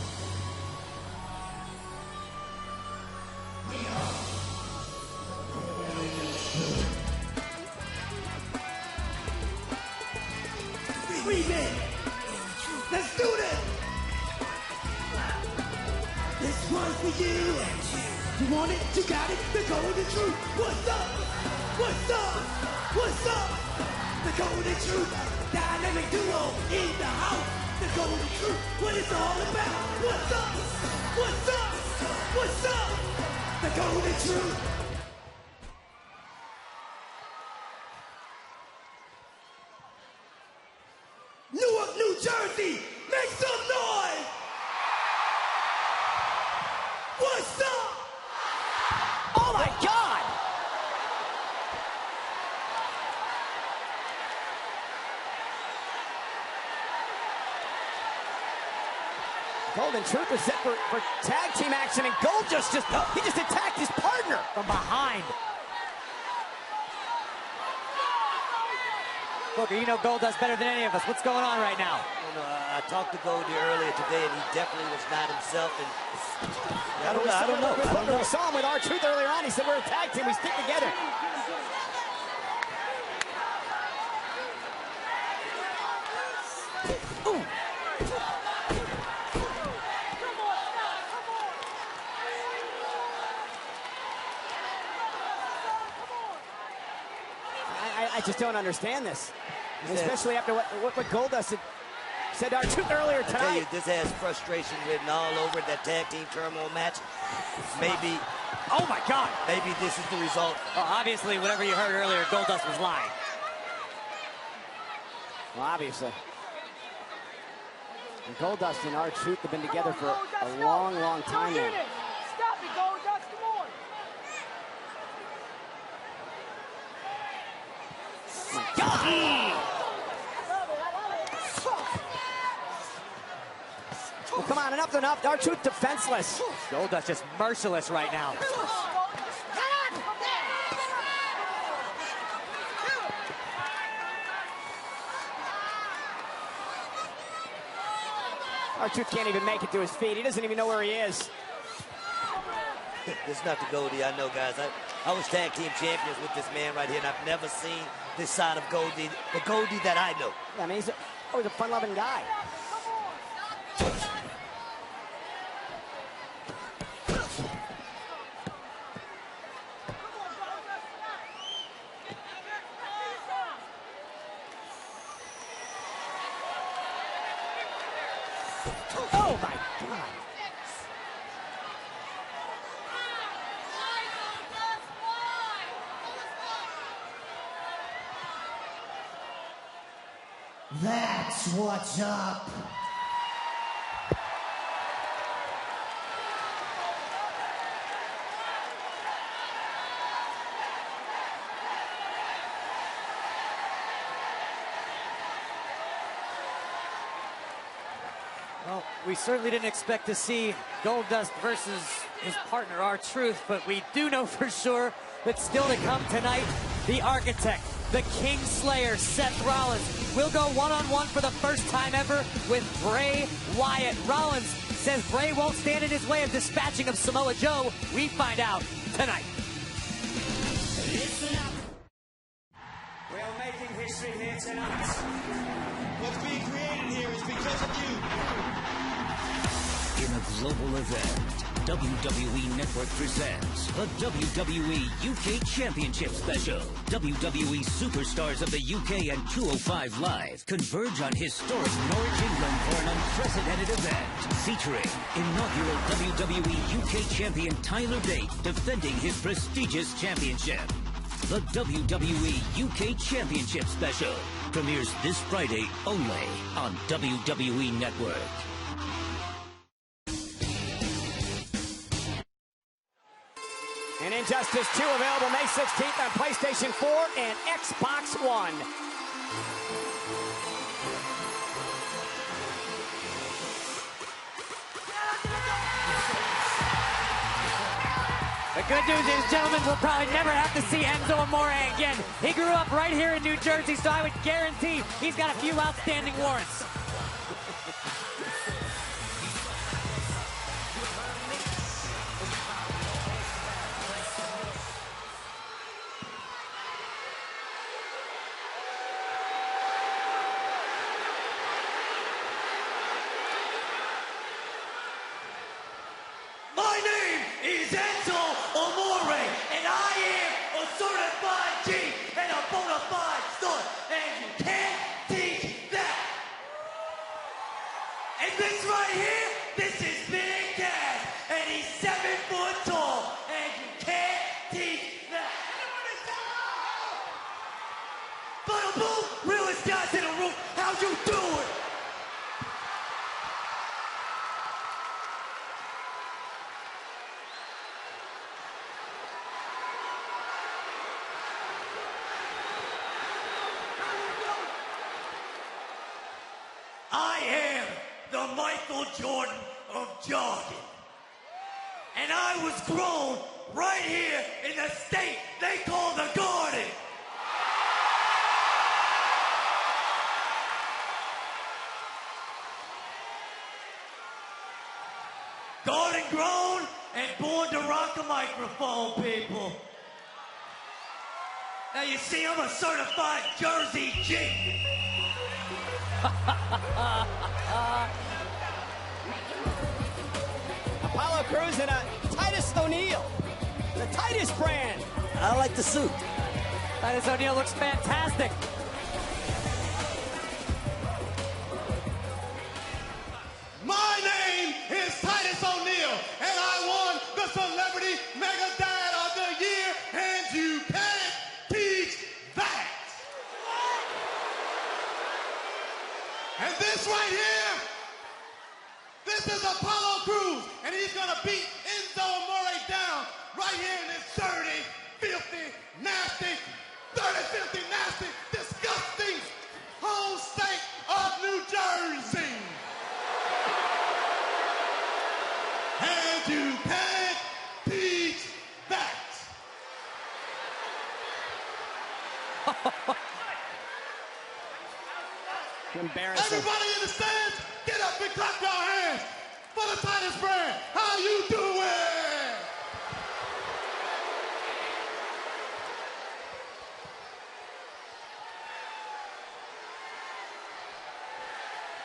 Three men. Let's do this. This one's for you. You want it? You got it. The golden truth. What's up? What's up? What's up? The golden truth. Dynamic duo in the house. The golden truth. What it's all about. What's up? What's up? What's up? The golden truth. Newark, New Jersey, make some noise! What's up? Oh my God! Golden Truth is set for tag team action, and Goldust he just attacked his partner from behind. Booker, you know Goldust better than any of us. What's going on right now? I talked to Goldie earlier today, and he definitely was not himself. And I don't know. We saw him with R-Truth earlier on. He said, we're a tag team. We stick together. Ooh. I just don't understand this. Especially after what Goldust had said to R-Truth earlier tonight. I tell you, this has frustration written all over it, that tag team turmoil match. Maybe. Oh my God. Maybe this is the result. Well, obviously, whatever you heard earlier, Goldust was lying. Well, obviously. And Goldust and R-Truth have been together for a long, long time now. Stop it, Goldust, come on. Well, come on, enough's enough. R-Truth defenseless. Goldust just merciless right now. R-Truth can't even make it to his feet. He doesn't even know where he is. This is not the Goldie I know, guys. I was tag team champions with this man right here, and I've never seen this side of Goldie, the Goldie that I know. Yeah, I mean, he's always a fun-loving guy. Oh, my God. That's what's up. Well, we certainly didn't expect to see Goldust versus his partner, R-Truth, but we do know for sure that still to come tonight, the Architect, the Kingslayer, Seth Rollins, will go one-on-one for the first time ever with Bray Wyatt. Rollins says Bray won't stand in his way of dispatching of Samoa Joe. We find out tonight. We're making history here tonight. What's being created here is because of you. In a global event, WWE Network presents a WWE UK Championship Special. WWE superstars of the UK and 205 Live converge on historic Norwich, England for an unprecedented event featuring inaugural WWE UK Champion Tyler Bate defending his prestigious championship. the WWE UK Championship Special, premieres this Friday only on WWE Network. And Injustice 2 available May 16th on PlayStation 4 and Xbox One. The good news is, gentlemen, we'll probably never have to see Enzo Amore again. He grew up right here in New Jersey, so I would guarantee he's got a few outstanding warrants. My name is Enzo Amore, and I am a certified G and a bona fide stud, and you can't teach that. And this right here, this is Big Cass, and he's 7 foot tall, and you can't teach that. Bada boom, realest guys in the room, how you doing? I am the Michael Jordan of jogging. And I was grown right here in the state they call the Garden. Garden grown and born to rock a microphone, people. Now you see, I'm a certified Jersey G. Apollo Crews and a Titus O'Neil, the Titus brand. I like the suit. Titus O'Neil looks fantastic. My name is Titus O'Neil, and I won the Celebrity Mega Dad of the Year, and you can't teach that. And this right here, this is Apollo Crews, and he's gonna beat Enzo Amore down right here in this dirty, filthy, nasty, disgusting home state of New Jersey. And you can't teach that. Embarrassing. Everybody in the stands, get up and clap your hands for the Titus brand. How you doing?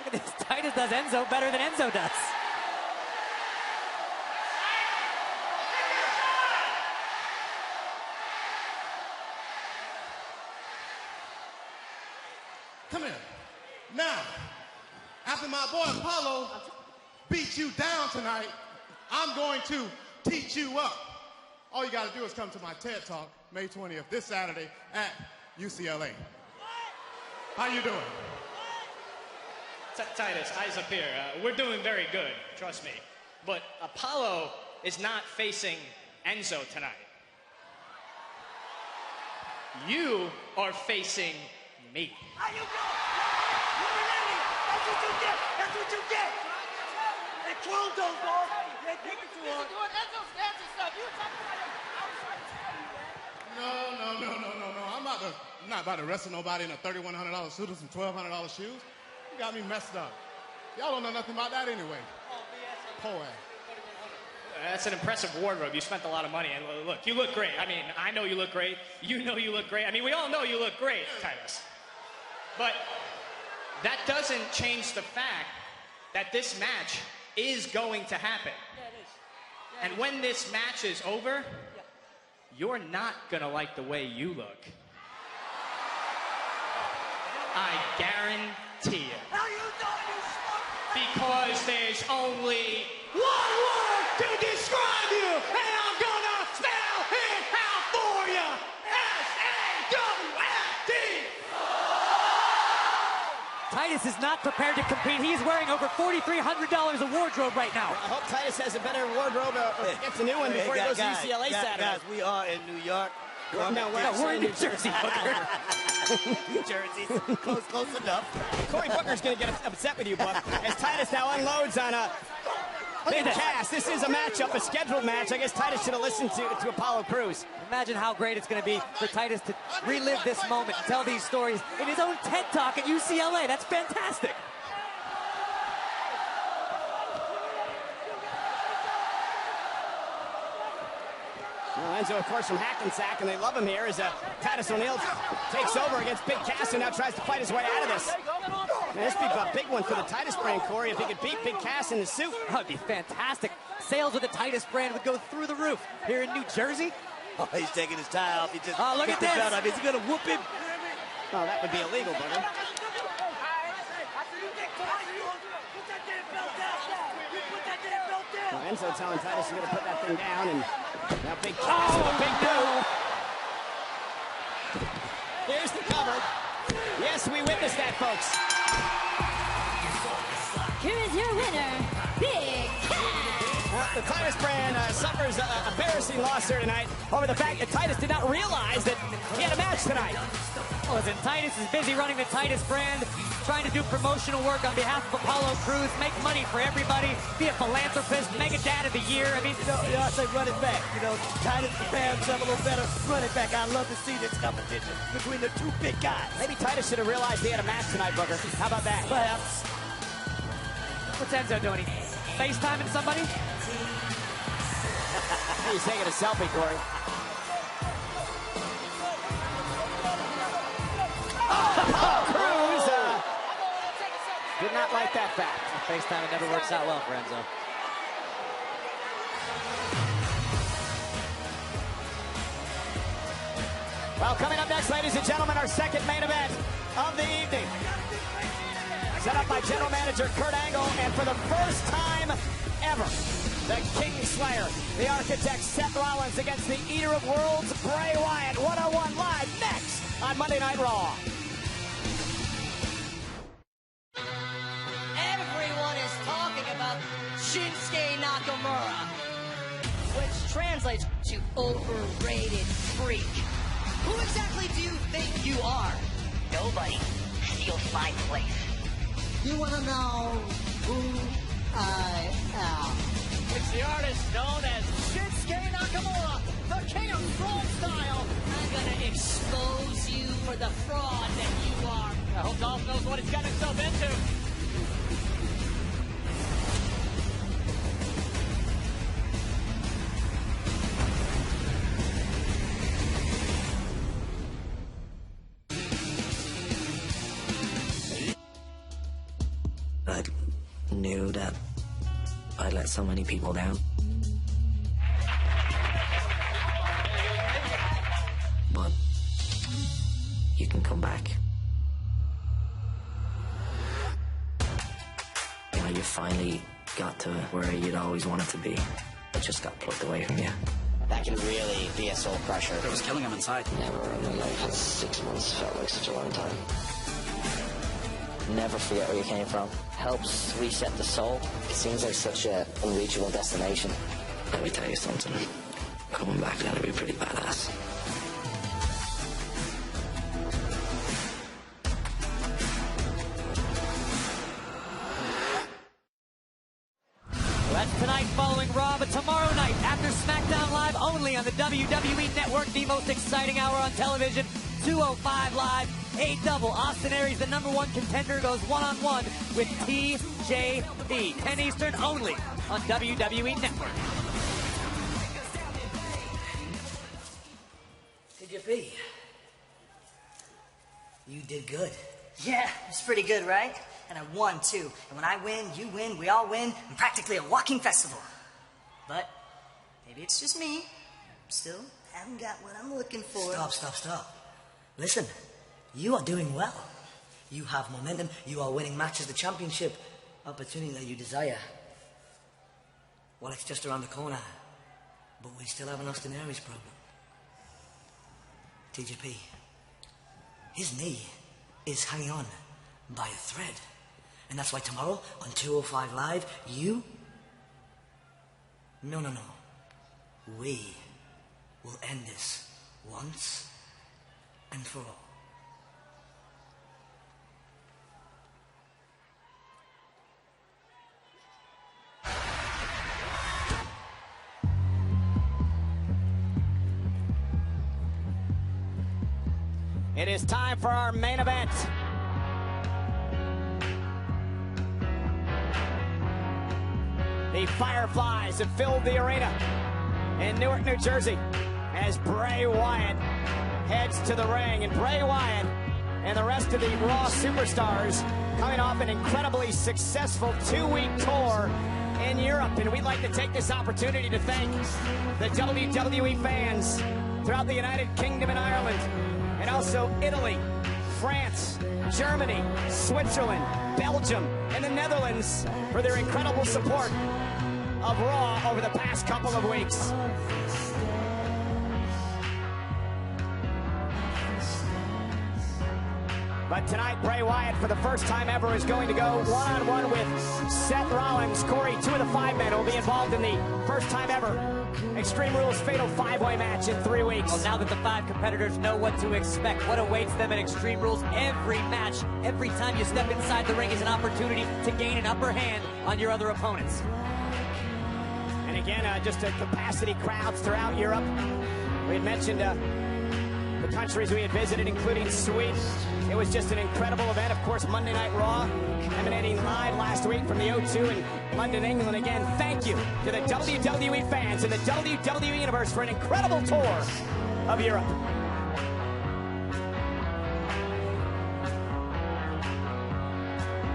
Look at this. Titus does Enzo better than Enzo does. Come here. Now, after my boy Apollo beat you down tonight, I'm going to teach you up. All you got to do is come to my TED Talk, May 20th, this Saturday at UCLA. How you doing? Titus, eyes up here. We're doing very good, trust me. But Apollo is not facing Enzo tonight. You are facing me. How you doing? You're an idiot. That's what you get. That's what you get. They cloned those balls. They take it too hard. No. I'm not about to wrestle nobody in a $3,100 suit or some $1,200 shoes. You got me messed up. Y'all don't know nothing about that anyway. Poor ass. That's an impressive wardrobe. You spent a lot of money. And look, you look great. I mean, I know you look great. You know you look great. I mean, we all know you look great, Titus. But that doesn't change the fact that this match is going to happen. Yeah, it is. And when this match is over, you're not going to like the way you look. I guarantee it. How you doing, you smart? Because there's only one word to describe you, and I'm gonna spell it out for you. Titus is not prepared to compete. He's wearing over $4,300 of wardrobe right now. I hope Titus has a better wardrobe or gets a new one before he goes to UCLA Saturday. Guys, we are in New York. We're in New Jersey, Booker. New Jersey. Close enough. Cory Booker's going to get upset with you, Buck, as Titus now unloads on a Big Cass. This is a matchup, a scheduled match. I guess Titus should have listened to Apollo Crews. Imagine how great it's going to be for Titus to relive this moment and tell these stories in his own TED Talk at UCLA. That's fantastic. Well, Enzo, of course, from Hackensack, and they love him here as Titus O'Neil takes over against Big Cass, who now tries to fight his way out of this. Man, this would be a big one for the Titus brand, Corey, if he could beat Big Cass in the suit. That would be fantastic. Sales with the Titus brand would go through the roof. Here in New Jersey. Oh, he's taking his tie off. He just look at this. Is he going to whoop him? Oh, that would be illegal, brother. Well, Enzo telling Titus he's going to put that thing down, and now Big Cass with a big move. Here's the cover. Yes, we witnessed that, folks. Here is your winner, Big Cass. The Titus brand suffers an embarrassing loss here tonight over the fact that Titus did not realize that he had a match tonight. Listen, Titus is busy running the Titus brand, trying to do promotional work on behalf of Apollo Crews, make money for everybody, be a philanthropist, mega dad of the year. I mean, I say run it back. You know, Titus prepared himself a little better. Run it back. I'd love to see this competition between the two big guys. Maybe Titus should have realized he had a match tonight, Booker. How about that? Perhaps. What's Enzo doing? FaceTiming somebody? He's taking a selfie, Corey. Crews did not like that fact. FaceTime, it never works out well for Enzo. Well, coming up next, ladies and gentlemen, our second main event of the evening. Set up by General Manager Kurt Angle, and for the first time ever, the King Slayer, the Architect Seth Rollins against the Eater of Worlds, Bray Wyatt, one-on-one live next on Monday Night Raw. Everyone is talking about Shinsuke Nakamura, which translates to overrated freak. Who exactly do you think you are? Nobody steals my place. You want to know who I am? It's the artist known as Shinsuke Nakamura, the king of fraud style. I'm gonna expose you for the fraud that you are. I hope Dolph knows what he's got himself into. I knew that I let so many people down. But you can come back. You know, you finally got to where you'd always wanted to be. It just got plucked away from you. That can really be a soul crusher. It was killing him inside. Never in my life has 6 months felt like such a long time. Never forget where you came from. Helps reset the soul. It seems like such an unreachable destination. Let me tell you something. Coming back is gonna be pretty badass. Well, that's tonight following Raw, but tomorrow night after SmackDown Live only on the WWE Network, the most exciting hour on television, 205 Live. A double. Austin Aries, the #1 contender, goes one-on-one with TJP. 10 Eastern only on WWE Network. TJP, you did good. Yeah, it's pretty good, right? And I won, too. And when I win, you win, we all win. I'm practically a walking festival. But maybe it's just me. Still haven't got what I'm looking for. Stop. Listen, you are doing well. You have momentum. You are winning matches, the championship opportunity that you desire. Well, it's just around the corner. But we still have an Austin Aries problem. TJP, his knee is hanging on by a thread. And that's why tomorrow on 205 Live, you... No. We will end this once and for all. It is time for our main event. The Fireflies have filled the arena in Newark, New Jersey as Bray Wyatt heads to the ring. And Bray Wyatt and the rest of the Raw superstars coming off an incredibly successful 2-week tour in Europe. And we'd like to take this opportunity to thank the WWE fans throughout the United Kingdom and Ireland, and also Italy, France, Germany, Switzerland, Belgium, and the Netherlands for their incredible support of Raw over the past couple of weeks. But tonight, Bray Wyatt, for the first time ever, is going to go one-on-one with Seth Rollins. Corey, 2 of the 5 men will be involved in the first time ever Extreme Rules Fatal 5-Way match in 3 weeks. Well, now that the 5 competitors know what to expect, what awaits them in Extreme Rules, every match, every time you step inside the ring is an opportunity to gain an upper hand on your other opponents. And again, just capacity crowds throughout Europe. We had mentioned the countries we had visited, including Sweden. It was just an incredible event. Of course, Monday Night Raw, emanating live last week from the O2 in London, England. Again, thank you to the WWE fans and the WWE Universe for an incredible tour of Europe.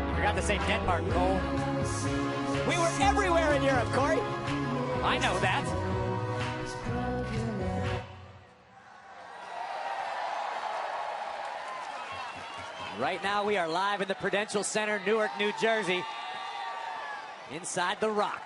You forgot to say Denmark, Cole. We were everywhere in Europe, Corey. I know that. Right now, we are live in the Prudential Center, Newark, New Jersey, inside the Rock.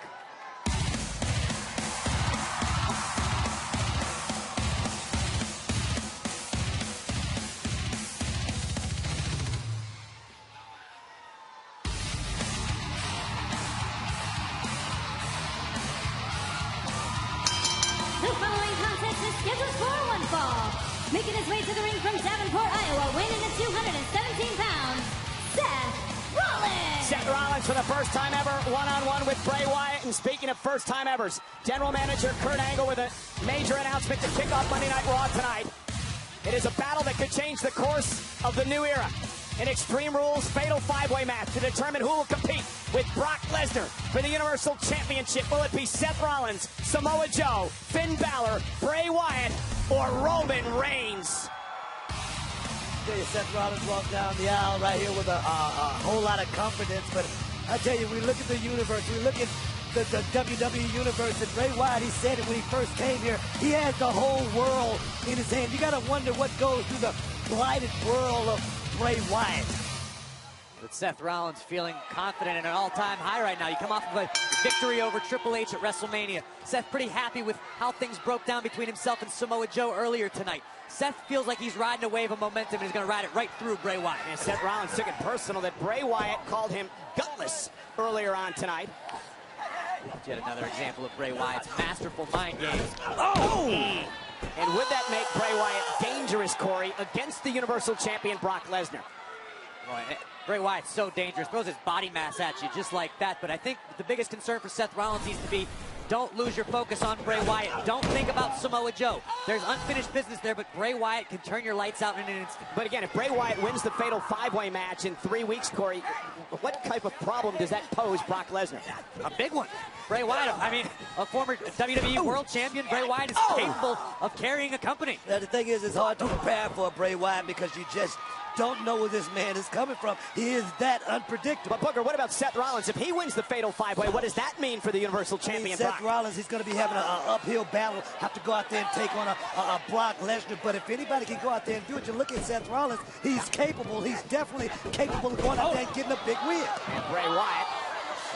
The following contest is scheduled for one fall. Making his way to the ring from Davenport, Iowa, weighing in at 217 pounds, Seth Rollins. Seth Rollins for the first time ever, one-on-one with Bray Wyatt. And speaking of first-time evers, General Manager Kurt Angle with a major announcement to kick off Monday Night Raw tonight. It is a battle that could change the course of the new era. An Extreme Rules Fatal 5-Way match to determine who will compete with Brock Lesnar for the Universal Championship. Will it be Seth Rollins, Samoa Joe, Finn Balor, Bray Wyatt, or Roman Reigns? I tell you, Seth Rollins walked down the aisle right here with a whole lot of confidence. But I tell you, we look at the universe, we look at the WWE Universe, and Bray Wyatt, he said it when he first came here, he has the whole world in his hand. You got to wonder what goes through the blighted world of Bray Wyatt. With Seth Rollins feeling confident and an all-time high right now. You come off of a victory over Triple H at WrestleMania. Seth pretty happy with how things broke down between himself and Samoa Joe earlier tonight. Seth feels like he's riding a wave of momentum and he's going to ride it right through Bray Wyatt. And Seth Rollins took it personal that Bray Wyatt called him gutless earlier on tonight. Yet another example of Bray Wyatt's masterful mind games. Oh! And would that make Bray Wyatt dangerous, Corey, against the Universal Champion Brock Lesnar? Boy, Bray Wyatt's so dangerous, throws his body mass at you just like that. But I think the biggest concern for Seth Rollins needs to be, don't lose your focus on Bray Wyatt. Don't think about Samoa Joe. There's unfinished business there, but Bray Wyatt can turn your lights out in an instant. But again, if Bray Wyatt wins the Fatal 5-Way match in 3 weeks, Corey, what type of problem does that pose Brock Lesnar? A big one. Bray Wyatt, I mean, a former WWE World Champion, Bray Wyatt is capable of carrying a company. Now, the thing is, it's hard to prepare for Bray Wyatt because you just don't know where this man is coming from. He is that unpredictable. But Booker, what about Seth Rollins? If he wins the Fatal 5-Way, what does that mean for the Universal Champion Seth Brock? Rollins, he's going to be having an uphill battle, have to go out there and take on a Brock Lesnar. But if anybody can go out there and do it, you look at Seth Rollins, he's capable. He's definitely capable of going out there and getting a big win. And Bray Wyatt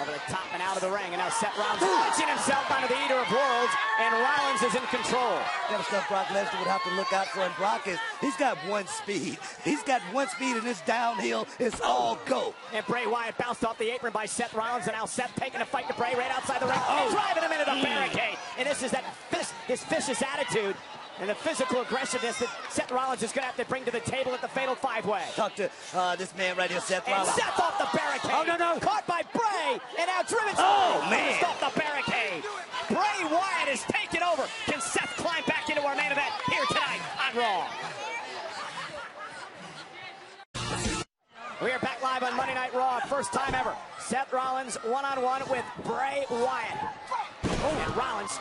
Over the top and out of the ring, and now Seth Rollins launching himself onto the Eater of Worlds, and Rollins is in control. Kind of stuff Brock Lesnar would have to look out for, and Brock he's got one speed. He's got one speed, and this downhill is all go. And Bray Wyatt bounced off the apron by Seth Rollins, and now Seth taking a fight to Bray right outside the ring, driving him into the barricade. And this is his vicious attitude and the physical aggressiveness that Seth Rollins is going to have to bring to the table at the Fatal 5-Way. Talk to this man right here, Seth Rollins. And Seth off the barricade. Oh, no. Caught by Bray, and now driven man. off the barricade. Bray Wyatt is taking over. Can Seth climb back into our main event here tonight on Raw? We are back live on Monday Night Raw, first time ever. Seth Rollins one-on-one with Bray Wyatt. And Rollins,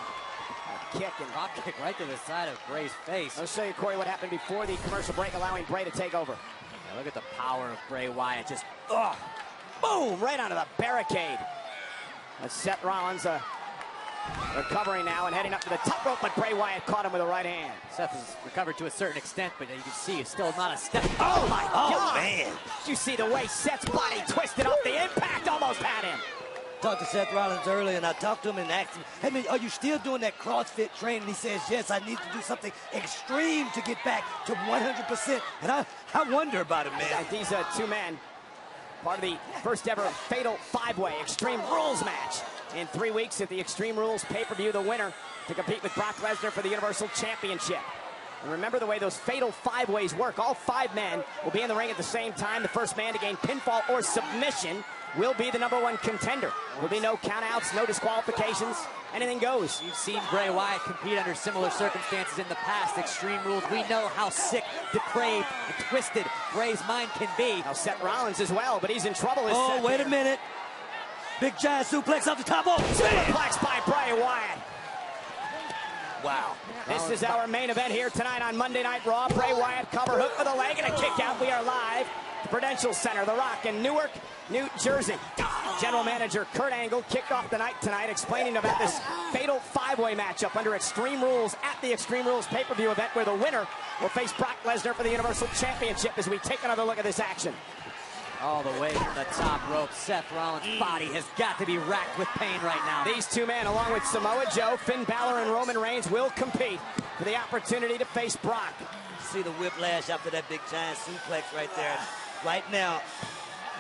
a kick and Drop kick right to the side of Bray's face. I'll show you, Corey, what happened before the commercial break, allowing Bray to take over. Yeah, look at the power of Bray Wyatt. Just, boom, right onto the barricade. That's Seth Rollins recovering now and heading up to the top rope, but Bray Wyatt caught him with a right hand. Seth has recovered to a certain extent, but you can see it's still not a step. Oh, my God. Man. Did you see the way Seth's body twisted off the impact? Almost had him. Talked to Seth Rollins earlier, and I talked to him and asked him, hey, man, are you still doing that CrossFit training? He says, yes, I need to do something extreme to get back to 100%. And I wonder about it, man. These two men, part of the first ever Fatal 5-Way Extreme Rules match. In 3 weeks at the Extreme Rules pay-per-view, the winner to compete with Brock Lesnar for the Universal Championship. And remember the way those Fatal 5-Ways work. All 5 men will be in the ring at the same time. The first man to gain pinfall or submission will be the #1 contender. There will be no countouts, no disqualifications. Anything goes. You've seen Bray Wyatt compete under similar circumstances in the past. Extreme Rules. We know how sick, depraved, and twisted Bray's mind can be. Now Seth Rollins as well, but he's in trouble. Oh, wait a minute. Big giant suplex off the top. Oh, superplex by Bray Wyatt. Wow. This is our main event here tonight on Monday Night Raw. Bray Wyatt cover hook with a leg and a kick out. We are live at the Prudential Center, The Rock in Newark, New Jersey. General Manager Kurt Angle kicked off the night tonight explaining about this Fatal 5-Way matchup under Extreme Rules at the Extreme Rules pay-per-view event, where the winner will face Brock Lesnar for the Universal Championship, as we take another look at this action. All the way from the top rope, Seth Rollins' body has got to be racked with pain right now. These two men, along with Samoa Joe, Finn Balor, and Roman Reigns, will compete for the opportunity to face Brock. See the whiplash after that big giant suplex right there. Right now,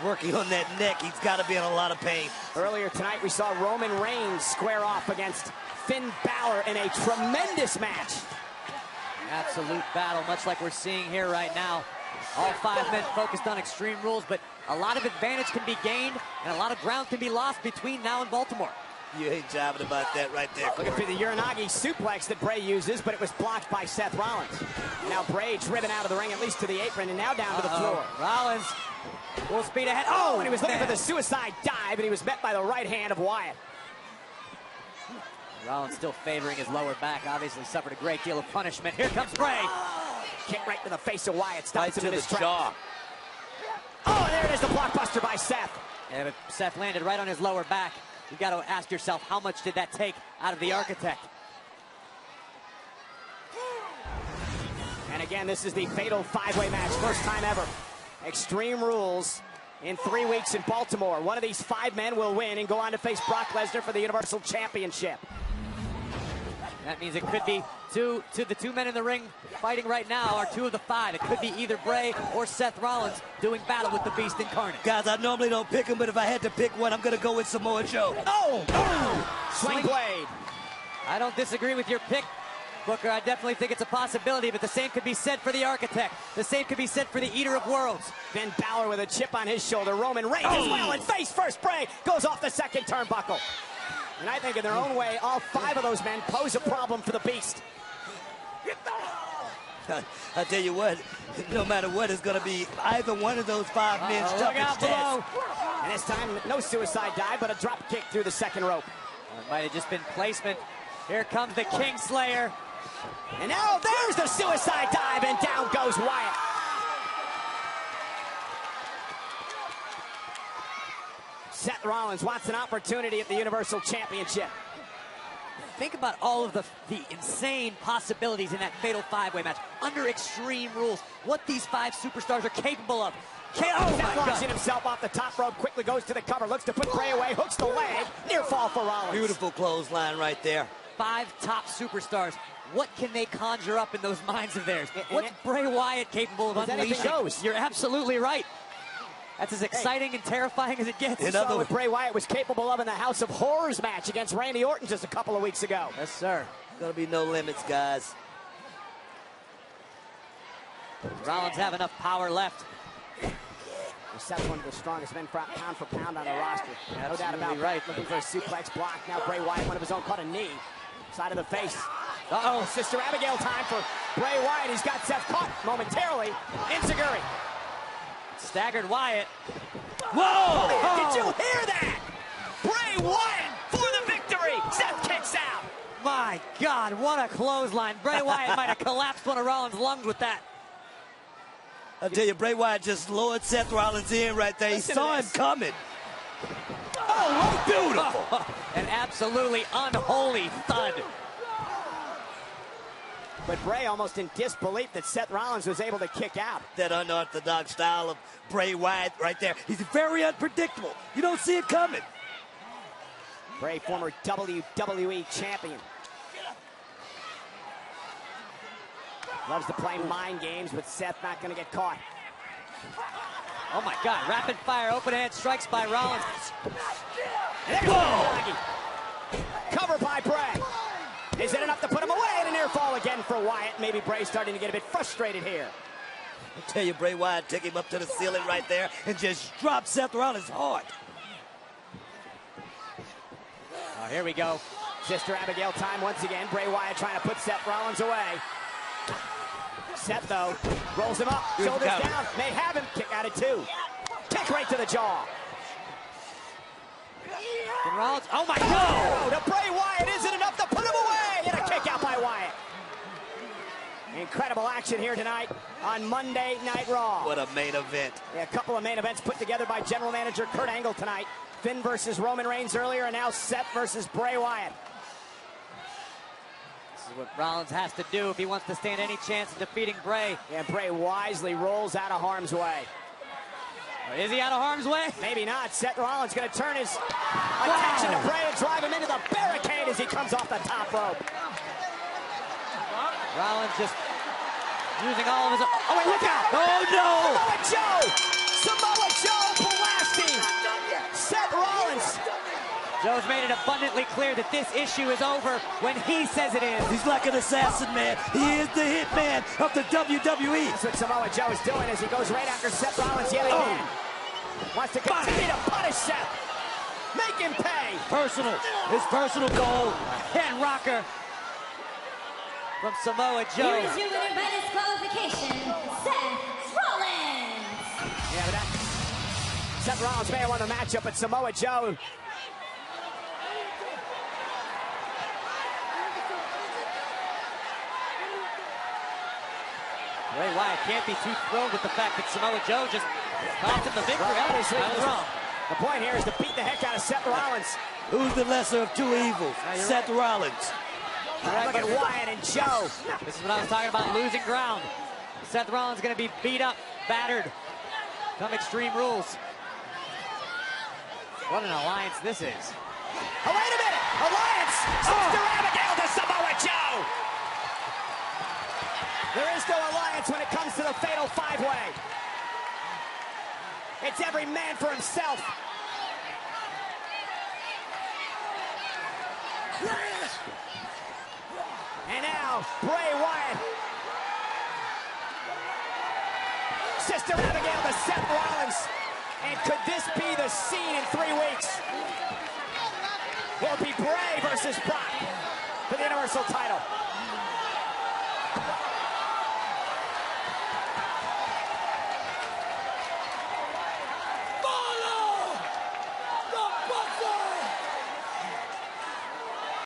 working on that neck, he's got to be in a lot of pain. Earlier tonight, we saw Roman Reigns square off against Finn Balor in a tremendous match. Absolute battle, much like we're seeing here right now. All 5 men focused on Extreme Rules, but a lot of advantage can be gained and a lot of ground can be lost between now and Baltimore. You ain't jiving about that right there. Looking for the Uranagi suplex that Bray uses, but it was blocked by Seth Rollins. Now Bray driven out of the ring, at least to the apron, and now down to the floor. Rollins, full speed ahead. Oh, and he was looking for the suicide dive, and he was met by the right hand of Wyatt. Rollins still favoring his lower back, obviously suffered a great deal of punishment. Here comes Bray. Kick right to the face of Wyatt, stops him in his jaw. Oh, and there it is, the blockbuster by Seth. Yeah, but Seth landed right on his lower back. You've got to ask yourself, how much did that take out of the Architect? And again, this is the Fatal 5-Way match, first time ever. Extreme Rules in 3 weeks in Baltimore. One of these 5 men will win and go on to face Brock Lesnar for the Universal Championship. That means it could be the 2 men in the ring fighting right now are 2 of the 5. It could be either Bray or Seth Rollins doing battle with the Beast incarnate. Guys, I normally don't pick him, but if I had to pick one, I'm going to go with Samoa Joe. Oh! Swing blade. I don't disagree with your pick, Booker. I definitely think it's a possibility, but the same could be said for the Architect. The same could be said for the Eater of Worlds. Finn Balor with a chip on his shoulder. Roman Reigns as well, and face first. Bray goes off the second turnbuckle. And I think in their own way, all 5 of those men pose a problem for the Beast. I tell you what, no matter what, it's going to be either one of those 5 men's toughest tests. And this time, no suicide dive, but a drop kick through the second rope. It might have just been placement. Here comes the Kingslayer. And now there's the suicide dive, and down goes Wyatt. Seth Rollins wants an opportunity at the Universal Championship. Think about all of the insane possibilities in that Fatal 5-Way match under Extreme Rules. What these 5 superstars are capable of. Seth launching himself off the top rope, quickly goes to the cover, looks to put Bray away, hooks the leg, near fall for Rollins. Beautiful clothesline right there. 5 top superstars. What can they conjure up in those minds of theirs? What's Bray Wyatt capable of unleashing? You're absolutely right. That's as exciting and terrifying as it gets. We saw what Bray Wyatt was capable of in the House of Horrors match against Randy Orton just a couple of weeks ago. Yes, sir. Gonna be no limits, guys. Rollins have enough power left. Seth's one of the strongest men pound for pound on the roster. No doubt about right. Looking for a suplex block. Now Bray Wyatt, one of his own, caught a knee. Side of the face. Uh-oh, Sister Abigail time for Bray Wyatt. He's got Seth caught momentarily. Enziguri. Staggered Wyatt. Whoa! Did you hear that? Bray Wyatt for the victory. Seth kicks out. My God, what a clothesline. Bray Wyatt might have collapsed one of Rollins' lungs with that. I'll tell you, Bray Wyatt just lowered Seth Rollins in right there. He saw him coming. Oh, beautiful. An absolutely unholy thud. But Bray almost in disbelief that Seth Rollins was able to kick out. That unorthodox style of Bray Wyatt right there. He's very unpredictable. You don't see it coming. Bray, former WWE champion. Loves to play mind games, but Seth not going to get caught. Oh my God, rapid fire open hand strikes by Rollins. Whoa! Cover by Bray. Is it enough to put him away? And a near fall again for Wyatt. Maybe Bray's starting to get a bit frustrated here. I tell you, Bray Wyatt took him up to the ceiling right there and just dropped Seth Rollins hard. Oh, here we go. Sister Abigail time once again. Bray Wyatt trying to put Seth Rollins away. Seth, though, rolls him up, shoulders down, may have him, kick out at 2. Kick right to the jaw. And Rollins, oh my God! Oh, to Bray Wyatt, is it enough to put him away? And a kick out by Wyatt. Incredible action here tonight on Monday Night Raw. What a main event. Yeah, a couple of main events put together by General Manager Kurt Angle tonight. Finn versus Roman Reigns earlier, and now Seth versus Bray Wyatt. This is what Rollins has to do if he wants to stand any chance of defeating Bray. Yeah, Bray wisely rolls out of harm's way. Is he out of harm's way? Maybe not. Seth Rollins going to turn his attention to Bray and drive him into the barricade as he comes off the top rope. Rollins just using all of his... Oh, wait, look out! Oh, no! Samoa Joe! Samoa Joe blasting Seth Rollins. Joe's made it abundantly clear that this issue is over when he says it is. He's like an assassin, man. He is the hitman of the WWE. That's what Samoa Joe is doing as he goes right after Seth Rollins yet again. Wants to continue to punish Seth. Make him pay. Personal. His personal goal. Hand rocker from Samoa Joe. Here is your winner by disqualification, Seth Rollins. Yeah, but Seth Rollins may have won the matchup, but Samoa Joe... Bray Wyatt can't be too thrilled with the fact that Samoa Joe just cost him the victory. Obviously, I was wrong. The point here is to beat the heck out of Seth Rollins. Who's the lesser of two evils? Seth Rollins. Look at Wyatt and Joe. This is what I was talking about, losing ground. Seth Rollins going to be beat up, battered. Come Extreme Rules. What an alliance this is. Oh, wait a minute. Alliance. Sister Abigail to Samoa Joe. There is no alliance when it comes to the fatal 5-way. It's every man for himself. And now, Bray Wyatt. Sister Abigail to Seth Rollins. And could this be the scene in 3 weeks? Will it be Bray versus Brock for the Universal title?